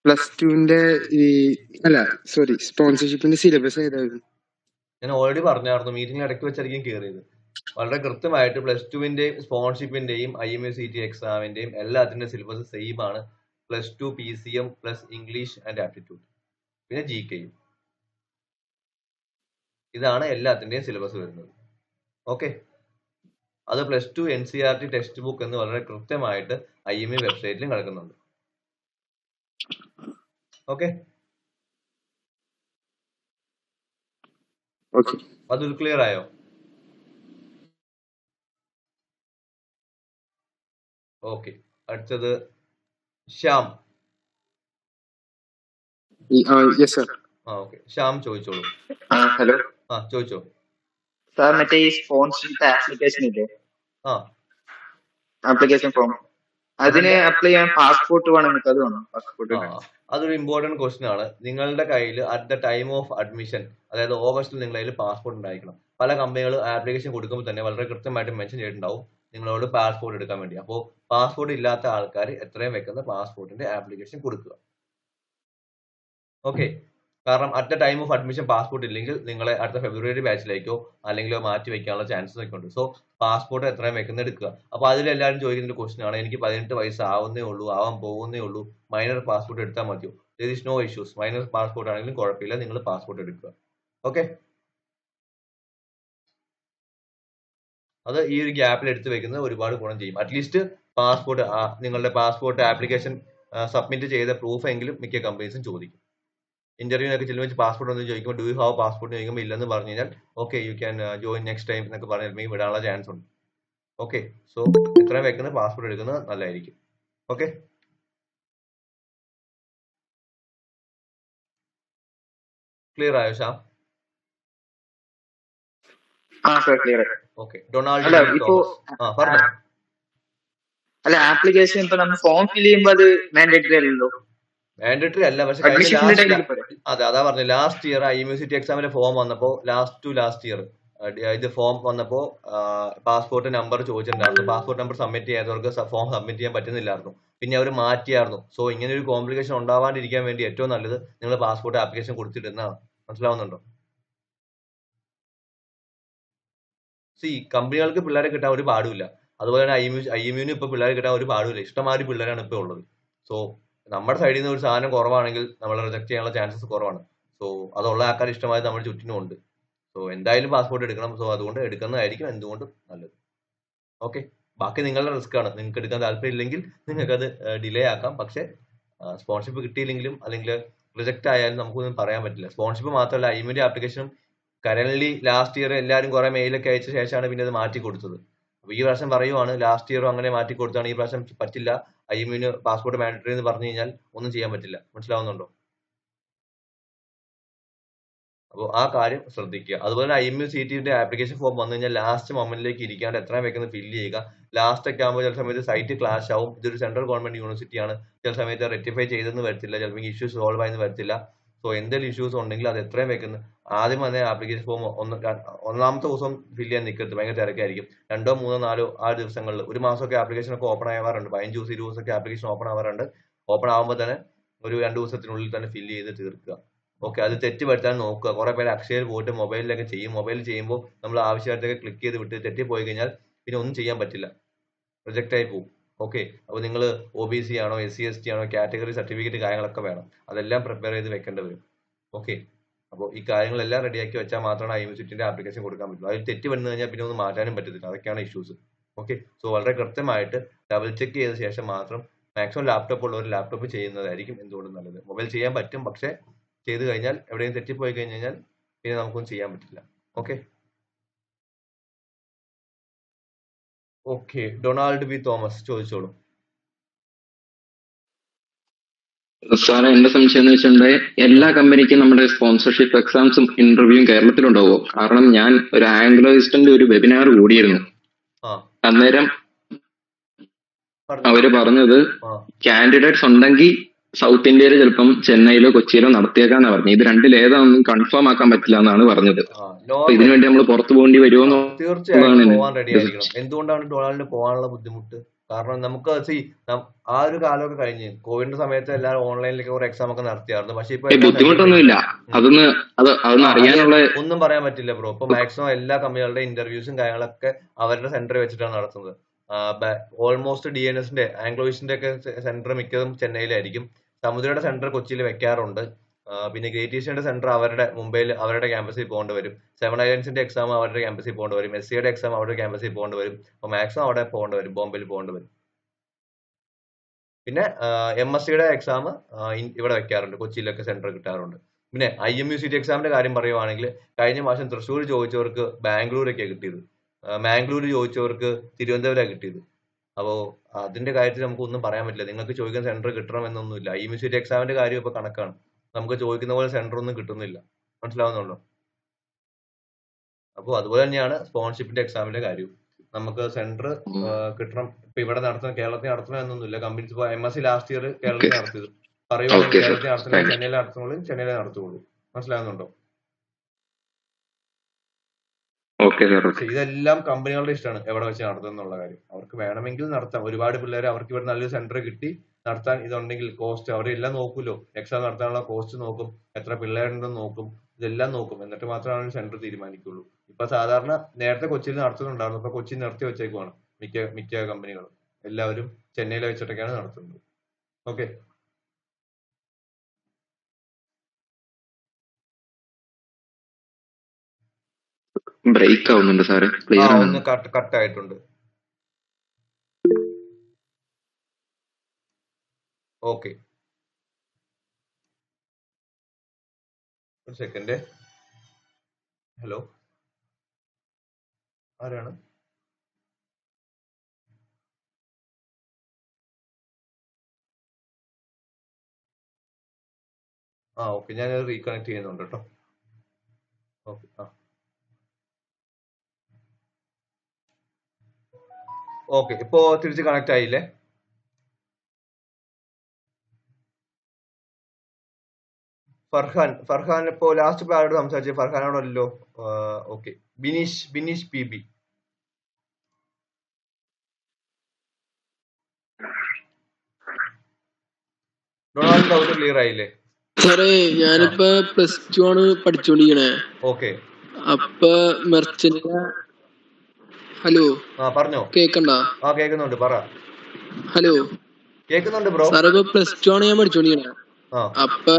+2 സ്പോൺസർഷിപ്പിന്റെ സിലബസ് ഏതായിരുന്നു? ഞാൻ ഓൾറെഡി പറഞ്ഞായിരുന്നു, മീറ്റിംഗിൽ ഇടയ്ക്ക് വെച്ചായിരിക്കും കയറിയത്. വളരെ കൃത്യമായിട്ട് +2 സ്പോൺഷിപ്പിന്റെയും IMUCT എക്സാമിന്റെയും എല്ലാത്തിന്റെ സിലബസ് സെയിം ആണ്. +2 PCM plus English and aptitude, പിന്നെ GKയും. ഇതാണ് എല്ലാത്തിന്റെയും സിലബസ് വരുന്നത്. ഓക്കെ, അത് +2 NCERT ടെക്സ്റ്റ് ബുക്ക് എന്ന് വളരെ കൃത്യമായിട്ട് IME വെബ്സൈറ്റിലും കിടക്കുന്നുണ്ട്. ഓക്കെ, അത് ക്ലിയർ ആയോ? ഓക്കെ, അടുത്തത് Shyam. Yes sir. Okay, Shyam ചോദിച്ചോളൂ. ഹലോ ചോദിച്ചോ. സാർ, മറ്റേ ഈ സ്പോൺസർഷിപ്പ് ആപ്ലിക്കേഷൻ ഇല്ലേ, ആപ്ലിക്കേഷൻ ഫോം, അതിന് അപ്ലൈ ചെയ്യാൻ പാസ്പോർട്ട് വേണം. അത് വേണം പാസ്പോർട്ട്? അതൊരു ഇമ്പോർട്ടന്റ് ക്വസ്റ്റ്യൻ ആണ്. നിങ്ങളുടെ കയ്യിൽ at the time of admission, അതായത് ഓഗസ്റ്റിൽ നിങ്ങളുടെ കയ്യിൽ പാസ്പോർട്ട് ഉണ്ടായിരിക്കണം. പല കമ്പനികൾ ആപ്ലിക്കേഷൻ കൊടുക്കുമ്പോൾ തന്നെ വളരെ കൃത്യമായിട്ട് മെൻഷൻ ചെയ്തിട്ടുണ്ടാവും നിങ്ങളോട് പാസ്പോർട്ട് എടുക്കാൻ വേണ്ടി. അപ്പോൾ പാസ്പോർട്ട് ഇല്ലാത്ത ആൾക്കാർ എത്രയും വെക്കുന്ന പാസ്പോർട്ടിന്റെ ആപ്ലിക്കേഷൻ കൊടുക്കുക. ഓക്കെ, കാരണം at the time of admission passport ഇല്ലെങ്കിൽ നിങ്ങളെ അടുത്ത ഫെബ്രുവരി ബാച്ചിലേക്കോ അല്ലെങ്കിൽ മാറ്റി വെക്കാനുള്ള ചാൻസസ് ഒക്കെ ഉണ്ട്. സോ പാസ്പോർട്ട് എത്രയും വെക്കുന്ന എടുക്കുക. അപ്പൊ അതിലെല്ലാവരും ചോദിക്കുന്ന ഒരു ക്വസ്റ്റൻ ആണ്, എനിക്ക് 18 വയസ്സ് ആവുന്നേ ഉള്ളൂ, ആവാൻ പോകുന്നേ ഉള്ളൂ, മൈനർ പാസ്പോർട്ട് എടുത്താൽ മതിയോ? There is no issues. Minor passport ആണെങ്കിലും കുഴപ്പമില്ല, നിങ്ങൾ പാസ്പോർട്ട് എടുക്കുക. ഓക്കെ, അത് ഈ ഒരു ഗ്യാപ്പിൽ എടുത്ത് വെക്കുന്നത് ഒരുപാട് ഗുണം ചെയ്യും. അറ്റ്ലീസ്റ്റ് പാസ്പോർട്ട്, നിങ്ങളുടെ പാസ്പോർട്ട് ആപ്ലിക്കേഷൻ സബ്മിറ്റ് ചെയ്ത പ്രൂഫ് എങ്കിലും മിക്ക കമ്പനീസും ചോദിക്കും. ഇന്റർവ്യൂവിനൊക്കെ ചെല്ലുമ്പോൾ പാസ്പോർട്ട് ഒന്ന് ചോദിക്കുമ്പോൾ ഡു യു ഹാവ് പാസ്പോർട്ട് ചോദിക്കുമ്പോൾ ഇല്ലെന്ന് പറഞ്ഞു കഴിഞ്ഞാൽ okay you can join next time എന്നൊക്കെ പറഞ്ഞാൽ വിടാനുള്ള ചാൻസ് ഉണ്ട്. ഓക്കെ, സോ എത്രയും വെക്കുന്നത് പാസ്പോർട്ട് എടുക്കുന്നത് നല്ലതായിരിക്കും. ഓക്കെ, ക്ലിയർ ആയോ ശ്യാം? ഓക്കെ, ഡൊണാൾഡ് പറഞ്ഞു. അല്ല, ആപ്ലിക്കേഷൻ ഇപ്പൊ നമ്മൾ ഫോം ഫിൽ ചെയ്യുമ്പോൾ അത് മാൻഡേറ്ററി അല്ലല്ലോ? മാൻഡേറ്ററി അല്ല, പക്ഷെ അതെ, അതാ പറഞ്ഞു. ലാസ്റ്റ് ഇയർ IMUCT എക്സാമിന്റെ ഫോം വന്നപ്പോ, ലാസ്റ്റ് ഇയർ ഇത് ഫോം വന്നപ്പോ പാസ്പോർട്ട് നമ്പർ ചോദിച്ചിട്ടുണ്ടായിരുന്നു. പാസ്പോർട്ട് നമ്പർ സബ്മിറ്റ് ചെയ്യാത്തവർക്ക് ഫോം സബ്മിറ്റ് ചെയ്യാൻ പറ്റുന്നില്ലായിരുന്നു. പിന്നെ അവർ മാറ്റിയായിരുന്നു. സോ ഇങ്ങനെ ഒരു കോംപ്ലിക്കേഷൻ ഉണ്ടാവാണ്ടിരിക്കാൻ വേണ്ടി ഏറ്റവും നല്ലത് നിങ്ങൾ പാസ്പോർട്ട് ആപ്ലിക്കേഷൻ കൊടുത്തിടുന്നതാണ്. മനസ്സിലാവുന്നുണ്ടോ? കമ്പനികൾക്ക് പിള്ളേരെ കിട്ടാൻ ഒരു പാടുമില്ല. അതുപോലെ തന്നെ IMUന് ഇപ്പൊ പിള്ളേരെ കിട്ടാൻ ഒരു പാടുമില്ല. ഇഷ്ടംമാതിരി പിള്ളേരാണ് ഇപ്പൊ ഉള്ളത്. സോ നമ്മുടെ സൈഡിൽ നിന്ന് ഒരു സാധനം കുറവാണെങ്കിൽ നമ്മൾ റിജക്ട് ചെയ്യാനുള്ള ചാൻസസ് കുറവാണ്. സോ അതുള്ള ആൾക്കാർ ഇഷ്ടമായി നമ്മുടെ ചുറ്റിനും ഉണ്ട്. സോ എന്തായാലും പാസ്പോർട്ട് എടുക്കണം. സോ അതുകൊണ്ട് എടുക്കുന്നതായിരിക്കും എന്തുകൊണ്ടും നല്ലത്. ഓക്കെ, ബാക്കി നിങ്ങളുടെ റിസ്ക് ആണ്. നിങ്ങൾക്ക് എടുക്കാൻ താല്പര്യം ഇല്ലെങ്കിൽ നിങ്ങൾക്ക് അത് ഡിലേ ആക്കാം. പക്ഷേ സ്പോൺഷിപ്പ് കിട്ടിയില്ലെങ്കിലും അല്ലെങ്കിൽ റിജക്ട് ആയാലും നമുക്കൊന്നും പറയാൻ പറ്റില്ല. സ്പോൺഷിപ്പ് മാത്രമല്ല, ഐഎമ്മിന്റെ ആപ്ലിക്കേഷനും കറന്റ്ലി ലാസ്റ്റ് ഇയർ എല്ലാവരും കുറെ മെയിലൊക്കെ അയച്ച ശേഷമാണ് പിന്നെ അത് മാറ്റി കൊടുത്തത്. അപ്പൊ ഈ പ്രാവശ്യം പറയുവാണ് ലാസ്റ്റ് ഇയറും അങ്ങനെ മാറ്റി കൊടുത്താണ്, ഈ പ്രാവശ്യം പറ്റില്ല, ഐഎമ്മിന് പാസ്പോർട്ട് മാൻഡറ്ററി എന്ന് പറഞ്ഞു കഴിഞ്ഞാൽ ഒന്നും ചെയ്യാൻ പറ്റില്ല. മനസ്സിലാവുന്നുണ്ടോ? അപ്പോൾ ആ കാര്യം ശ്രദ്ധിക്കുക. അതുപോലെ ഐഎംയു സിറ്റിയുടെ ആപ്ലിക്കേഷൻ ഫോം വന്നു കഴിഞ്ഞാൽ ലാസ്റ്റ് മൊമെന്റിലേക്ക് ഇരിക്കാണ്ട് എത്രയും വേഗം ഫില്ല് ചെയ്യുക. ലാസ്റ്റ് ഒക്കെ ആകുമ്പോൾ ചില സമയത്ത് സൈറ്റ് ക്ലാഷ് ആവും. ഇതൊരു സെൻട്രൽ ഗവൺമെന്റ് യൂണിവേഴ്സിറ്റിയാണ്. ചില സമയത്ത് റെക്ടിഫൈ ചെയ്തെന്ന് വരത്തില്ല, ചിലപ്പോൾ ഇഷ്യൂസ് സോൾവ് ആയെന്ന് വരത്തില്ല. സോ എന്തെങ്കിലും ഇഷ്യൂസ് ഉണ്ടെങ്കിൽ അത് എത്രയും വേഗം ആദ്യം തന്നെ ആപ്ലിക്കേഷൻ ഫോം ഒന്നാമത്തെ ദിവസം ഫില്ല് ചെയ്യാൻ നിൽക്കരുത്. ഭയങ്കര തിരക്കായിരിക്കും. 2, 3, 4 ആ ദിവസങ്ങളിൽ ഒരു മാസമൊക്കെ ആപ്ലിക്കേഷൻ ഒക്കെ ഓപ്പൺ ആവാറുണ്ട്. 15 ദിവസം 20 ദിവസമൊക്കെ ആപ്ലിക്കേഷൻ ഓപ്പൺ ആവാറുണ്ട്. ഓപ്പൺ ആകുമ്പോൾ തന്നെ ഒരു 2 ദിവസത്തിനുള്ളിൽ തന്നെ ഫില്ല് ചെയ്ത് തീർക്കുക. ഓക്കെ, അത് തെറ്റ് വരുത്താൻ നോക്കുക. കുറെ പേര് അക്ഷയയിൽ പോയിട്ട് മൊബൈലിലൊക്കെ ചെയ്യും. മൊബൈലിൽ ചെയ്യുമ്പോൾ നമ്മൾ ആവശ്യമായിട്ടൊക്കെ ക്ലിക്ക് ചെയ്ത് വിട്ട് തെറ്റിപ്പോയി കഴിഞ്ഞാൽ പിന്നെ ഒന്നും ചെയ്യാൻ പറ്റില്ല, റിജക്റ്റ് ആയി പോകും. ഓക്കെ, അപ്പോൾ നിങ്ങൾ OBC ആണോ SC ST ആണോ കാറ്റഗറി സർട്ടിഫിക്കറ്റ് കാര്യങ്ങളൊക്കെ വേണം. അതെല്ലാം പ്രിപ്പയർ ചെയ്ത് വെക്കേണ്ടി വരും. ഓക്കെ, അപ്പോൾ ഈ കാര്യങ്ങളെല്ലാം റെഡിയാക്കി വെച്ചാൽ മാത്രമാണ് ഐഎംസിറ്റിന്റെ ആപ്ലിക്കേഷൻ കൊടുക്കാൻ പറ്റുള്ളൂ. അതിൽ തെറ്റ് വന്നു കഴിഞ്ഞാൽ പിന്നെ ഒന്നും മാറ്റാനും പറ്റത്തില്ല. അതൊക്കെയാണ് ഇഷ്യൂസ്. ഓക്കെ, സോ വളരെ കൃത്യമായിട്ട് ഡബിൾ ചെക്ക് ചെയ്ത ശേഷം മാത്രം മാക്സിമം ലാപ്ടോപ്പ് ഉള്ളവർ ലാപ്ടോപ്പ് ചെയ്യുന്നതായിരിക്കും എന്തുകൊണ്ടും നല്ലത്. മൊബൈൽ ചെയ്യാൻ പറ്റും, പക്ഷേ ചെയ്ത് കഴിഞ്ഞാൽ എവിടെയും തെറ്റിപ്പോയി കഴിഞ്ഞാൽ പിന്നെ നമുക്കൊന്നും ചെയ്യാൻ പറ്റില്ല. Okay okay Donald B Thomas ചോദിച്ചോളൂ. സാറേ, എന്റെ സംശയം എന്ന് വെച്ചിട്ടുണ്ടെങ്കിൽ എല്ലാ കമ്പനിക്കും നമ്മുടെ സ്പോൺസർഷിപ്പ് എക്സാംസും ഇന്റർവ്യൂവും കേരളത്തിലുണ്ടാവോ? കാരണം ഞാൻ ഒരു ആംഗ്ലോയിസ്റ്റിന്റെ ഒരു വെബിനാർ കൂടിയിരുന്നു. അന്നേരം അവര് പറഞ്ഞത് കാൻഡിഡേറ്റ്സ് ഉണ്ടെങ്കിൽ സൗത്ത് ഇന്ത്യയിൽ ചിലപ്പം ചെന്നൈയിലോ കൊച്ചിയിലോ നടത്തിയേക്കാന്നാ പറഞ്ഞു. ഇത് രണ്ടിലേതാണെന്നും കൺഫേം ആക്കാൻ പറ്റില്ല എന്നാണ് പറഞ്ഞത്. ഇതിനു വേണ്ടി നമ്മൾ പുറത്തു പോകേണ്ടി വരുമോ? തീർച്ചയായും പോകാൻ റെഡി ആയിരിക്കണം. എന്തുകൊണ്ടാണ് ഡൊണാൾഡിന് പോകാനുള്ള ബുദ്ധിമുട്ട്? കാരണം നമുക്ക് ആ ഒരു കാലമൊക്കെ കഴിഞ്ഞ് കോവിഡിന്റെ സമയത്ത് എല്ലാവരും ഓൺലൈനിലേക്ക് കുറെ എക്സാം ഒക്കെ നടത്തിയായിരുന്നു. പക്ഷെ ഇപ്പൊ ബുദ്ധിമുട്ടൊന്നുമില്ല. അതൊന്ന് അറിയാനുള്ള ഒന്നും പറയാൻ പറ്റില്ല ബ്രോ. ഇപ്പൊ മാക്സിമം എല്ലാ കമ്പനികളുടെ ഇന്റർവ്യൂസും കാര്യങ്ങളൊക്കെ അവരുടെ സെന്ററിൽ വെച്ചിട്ടാണ് നടത്തുന്നത്. ഓൾമോസ്റ്റ് DNSന്റെ ആംഗ്ലോയിസ്റ്റിന്റെ ഒക്കെ സെന്റർ മിക്കതും ചെന്നൈയിലായിരിക്കും. സമുദ്രയുടെ സെന്റർ കൊച്ചിയിൽ വെക്കാറുണ്ട്. പിന്നെ ഗ്രേറ്റ് ഈസ്റ്റിന്റെ സെന്റർ അവരുടെ മുംബൈയിൽ അവരുടെ ക്യാമ്പസിൽ പോകേണ്ടി വരും. 7 ഐലൻഡ്സിന്റെ എക്സാം അവരുടെ ക്യാമ്പസിൽ പോകേണ്ടി വരും. SCയുടെ എക്സാം അവരുടെ ക്യാമ്പസിൽ പോകേണ്ടി വരും. അപ്പൊ മാക്സിമം അവിടെ പോകേണ്ടി വരും, ബോംബെയിൽ പോകേണ്ടി വരും. പിന്നെ MSCയുടെ എക്സാം ഇവിടെ വെക്കാറുണ്ട്, കൊച്ചിയിലൊക്കെ സെന്റർ കിട്ടാറുണ്ട്. പിന്നെ IMU CT എക്സാമിന്റെ കാര്യം പറയുവാണെങ്കിൽ കഴിഞ്ഞ മാസം തൃശ്ശൂർ ചോദിച്ചവർക്ക് ബാംഗ്ലൂരൊക്കെ കിട്ടിയത്, മാംഗ്ലൂർ ചോദിച്ചവർക്ക് തിരുവനന്തപുരമാണ് കിട്ടിയത്. അപ്പോൾ അതിന്റെ കാര്യത്തിൽ നമുക്ക് ഒന്നും പറയാൻ പറ്റില്ല. നിങ്ങൾക്ക് ചോദിക്കുന്ന സെന്റർ കിട്ടണമെന്നൊന്നുമില്ല. IMU CT എക്സാമിന്റെ കാര്യം ഇപ്പൊ കണക്കാണ്. നമുക്ക് ചോദിക്കുന്ന പോലെ സെന്റർ ഒന്നും കിട്ടുന്നില്ല. മനസ്സിലാവുന്നുണ്ടോ? അപ്പോൾ അതുപോലെ തന്നെയാണ് സ്പോൺഷിപ്പിന്റെ എക്സാമിന്റെ കാര്യവും. നമുക്ക് സെന്റർ കിട്ടണം. ഇപ്പൊ ഇവിടെ നടത്തുന്ന കേരളത്തിൽ നടത്തണം എന്നൊന്നുമില്ല. കമ്പനീസ് ഇപ്പൊ MSc ലാസ്റ്റ് ഇയർ കേരളത്തിൽ നടത്തിയത് പറയുവാണെങ്കിൽ കേരളത്തിൽ നടത്തുന്നത് ചെന്നൈയിൽ നടത്തുള്ളൂ, ചെന്നൈയിലെ നടത്തുള്ളൂ. മനസ്സിലാവുന്നുണ്ടോ? ഇതെല്ലാം കമ്പനികളുടെ ഇഷ്ടമാണ് എവിടെ വെച്ച് നടത്തുക എന്നുള്ള കാര്യം. അവർക്ക് വേണമെങ്കിൽ നടത്താം. ഒരുപാട് പിള്ളേർ അവർക്ക് ഇവിടെ നല്ലൊരു സെന്റർ കിട്ടി നടത്താൻ ഇതുണ്ടെങ്കിൽ കോസ്റ്റ് അവരെല്ലാം നോക്കുമല്ലോ. എക്സാം നടത്താനുള്ള കോസ്റ്റ് നോക്കും, എത്ര പിള്ളേരുണ്ടെന്ന് നോക്കും, ഇതെല്ലാം നോക്കും. എന്നിട്ട് മാത്രമാണ് സെന്റർ തീരുമാനിക്കുള്ളൂ. ഇപ്പൊ സാധാരണ നേരത്തെ കൊച്ചിയിൽ നടത്തുന്നുണ്ടായിരുന്നു, ഇപ്പൊ കൊച്ചി നിർത്തി വെച്ചേക്കുവാണ്. മിക്ക കമ്പനികളും എല്ലാവരും ചെന്നൈയിൽ വെച്ചിട്ടൊക്കെയാണ് നടത്തുന്നത്. ഓക്കെ, ബ്രേക്ക് ആവുന്നുണ്ട് സാറേ, ഒന്ന് കട്ട് ആയിട്ടുണ്ട്. ഓക്കെ, ഒരു സെക്കൻഡ്. ഹലോ, ആരാണ്? ഓക്കെ, ഞാൻ റീകണക്ട് ചെയ്യുന്നുണ്ട് കേട്ടോ. ഓക്കെ, ഓക്കെ, ഇപ്പോ തിരിച്ച് കണക്ട് ആയില്ലേ? ഫർഹാൻ ഇപ്പോ ലാസ്റ്റ് ഇപ്പൊ ആരോട് സംസാരിച്ചു? ഫർഹാനോടല്ലോ. Okay, Bineesh PB. Donald doubt clear ആയില്ലേ? സാറേ, ഞാനിപ്പോ +2 ആണ് പഠിച്ചോണ്ടിരിക്കണേ. ഓക്കെ, അപ്പൊ മെർച്ചന്റ്. ഹലോ, പറഞ്ഞോ. കേക്കണ്ട? കേക്കുന്നുണ്ട്, പറ. ഹലോ, കേക്കുന്നുണ്ട് ബ്രോ. സാറേ, ഇപ്പൊ +2 ആണ് ഞാൻ പഠിച്ചോണ്ടിരിക്കണേ. അപ്പൊ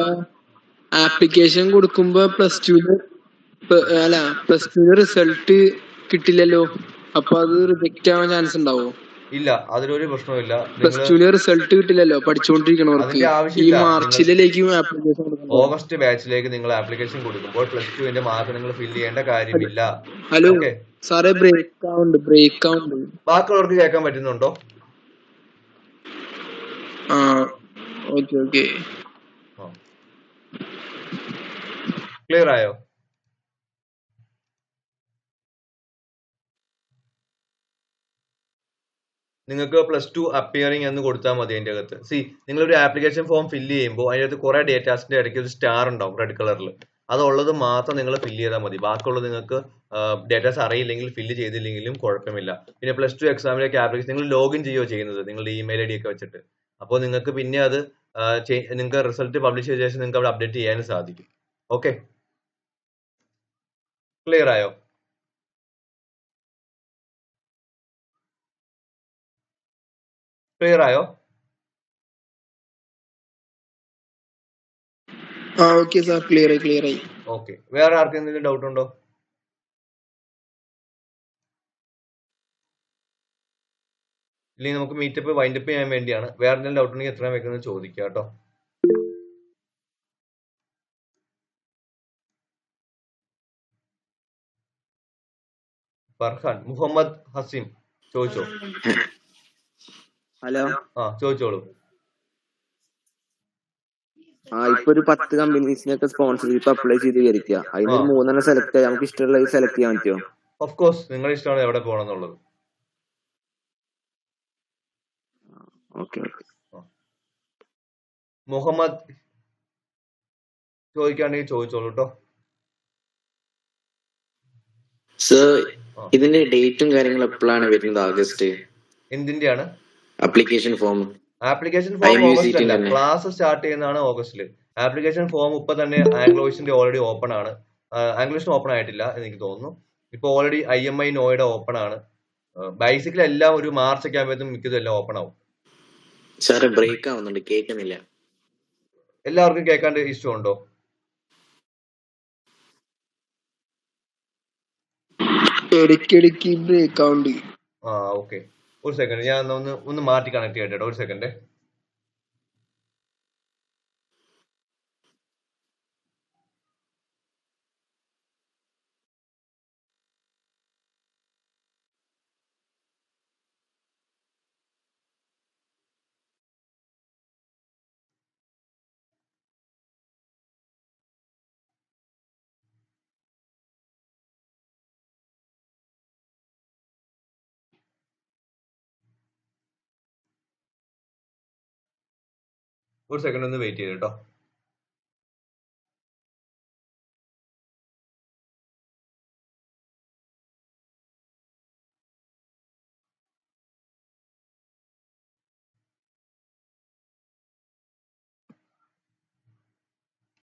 ആപ്ലിക്കേഷൻ കൊടുക്കുമ്പോ +2 അല്ല പ്ലസ് ടുവിന് റിസൾട്ട് കിട്ടില്ലല്ലോ, അപ്പൊ അത് റിജക്റ്റ് ആവാൻ ചാൻസ് ഉണ്ടാവോ? ഇല്ല, അതിലൊരു പ്രശ്നവുമില്ല. പ്ലസ് നിങ്ങൾ ടുവിന് റിസൾട്ട് കിട്ടില്ലല്ലോ പഠിച്ചുകൊണ്ടിരിക്കണവർക്ക്. അതിന്റെ ഈ ആവശ്യമില്ല. നിങ്ങൾ മാർച്ചിലേക്കും ആപ്ലിക്കേഷൻ കൊടുക്കണ്ടോ? ഓഗസ്റ്റ് ബാച്ചിലേക്ക് നിങ്ങൾ ആപ്ലിക്കേഷൻ കൊടുക്കുമ്പോൾ +2 മാർക്ക് നിങ്ങൾ ഫില്ല് ചെയ്യേണ്ട കാര്യമില്ല. ഹലോ ഓക്കെ, സാറേ, ബ്രേക്ക് ആവുന്നുണ്ട്. ബാക്കിയുള്ളവർക്ക് കേൾക്കാൻ പറ്റുന്നുണ്ടോ? ആ ഓക്കെ. ക്ലിയർ ആയോ? നിങ്ങൾക്ക് +2 അപ്പിയറിംഗ് എന്ന് കൊടുത്താൽ മതി. അതിന്റെ അകത്ത് നിങ്ങളൊരു ആപ്ലിക്കേഷൻ ഫോം ഫില്ല് ചെയ്യുമ്പോൾ അതിനകത്ത് കുറെ ഡേറ്റാസിന്റെ ഇടയ്ക്ക് ഒരു സ്റ്റാർ ഉണ്ടാവും റെഡ് കളറിൽ. അതുള്ളത് മാത്രം നിങ്ങൾ ഫില്ല് ചെയ്താൽ മതി. ബാക്കിയുള്ളത് നിങ്ങൾക്ക് ഡേറ്റാസ് അറിയില്ലെങ്കിൽ ഫില്ല് ചെയ്തില്ലെങ്കിലും കുഴപ്പമില്ല. പിന്നെ +2 എക്സാമിലേക്ക് ആപ്ലിക്കേഷൻ നിങ്ങൾ ലോഗിൻ ചെയ്യുകയോ ചെയ്യുന്നത് നിങ്ങളുടെ ഇമെയിൽ ID ഒക്കെ വെച്ചിട്ട്. അപ്പോൾ നിങ്ങൾക്ക് പിന്നെ അത് നിങ്ങൾക്ക് റിസൾട്ട് പബ്ലിഷ് ചെയ്ത ശേഷം നിങ്ങൾക്ക് അവിടെ അപ്ഡേറ്റ് ചെയ്യാനും സാധിക്കും. ഓക്കെ, ക്ലിയർ ആയോ? ക്ലിയർ ആയോ? ഓക്കെ സാർ, ക്ലിയർ ആയി. ഓക്കെ, വേറെ ആർക്കും എന്തെങ്കിലും ഡൗട്ട് ഉണ്ടോ? ഇല്ലെങ്കിൽ നമുക്ക് മീറ്റപ്പ് വൈൻഡപ്പ് ചെയ്യാൻ വേണ്ടിയാണ്. വേറെ എന്തെങ്കിലും ഡൗട്ട് ഉണ്ടെങ്കിൽ എത്രയും വേഗം ചോദിക്കാം കേട്ടോ. ഫർഹാൻ മുഹമ്മദ് ഹസീം ചോദിച്ചോ. ഹലോ, ചോദിച്ചോളൂ. ഇപ്പൊ ഒരു 10 കമ്പനീസിനൊക്കെ സ്പോൺസർഷിപ്പ് അപ്ലൈ ചെയ്ത് വിചാരിക്കുക. അതിനൊരു 3 സെലക്ട് ആയി നമുക്ക് ഇഷ്ടമുള്ളത് സെലക്ട് ചെയ്യാൻ പറ്റുമോ? ഓഫ് കോഴ്സ്, നിങ്ങളുടെ ഇഷ്ടമാണ് എവിടെ പോകണം എന്നുള്ളത്. ഓക്കെ. മുഹമ്മദ് ചോദിക്കുകയാണെങ്കിൽ ചോദിച്ചോളൂ കേട്ടോ. സർ, ഇതിന്റെ ഡേറ്റും കാര്യങ്ങളും എപ്പോഴാണ് വരുന്നത്? ഓഗസ്റ്റ് എന്തിന്റെയാണ് application form? Application form August അല്ല, ക്ലാസ് സ്റ്റാർട്ട് ചെയ്യുന്നതാണ് ഓഗസ്റ്റില്. ആപ്ലിക്കേഷൻ ഫോം ഇപ്പൊ തന്നെ ആംഗ്ലോയിഷിന്റെ ഓൾറെഡി ഓപ്പൺ ആണ്. ആംഗ്ലോയിഷൻ ഓപ്പൺ ആയിട്ടില്ല എനിക്ക് തോന്നുന്നു. ഇപ്പൊ ഓൾറെഡി IMI നോയുടെ ഓപ്പൺ ആണ്. ബേസിക്കലി എല്ലാം ഒരു മാർച്ച് ഒക്കെ ആകുമ്പോഴത്തേക്കും മിക്കതും എല്ലാം ഓപ്പൺ ആവും. സാറ് ബ്രേക്ക് ആവുന്നുണ്ട്, കേൾക്കുന്നില്ല. എല്ലാവർക്കും കേൾക്കാണ്ട് ഇഷ്ടമുണ്ടോ? ഇടയ്ക്കിടയ്ക്ക് ബ്രേക്ക് ആവുന്നുണ്ട്. ഓക്കെ, ഒരു സെക്കൻഡ്, ഞാൻ ഒന്ന് മാറ്റി കണക്ട് ചെയ്യട്ടെ. ഒരു സെക്കൻഡ്. ഒന്ന് വെയിറ്റ് ചെയ്ത് കേട്ടോ.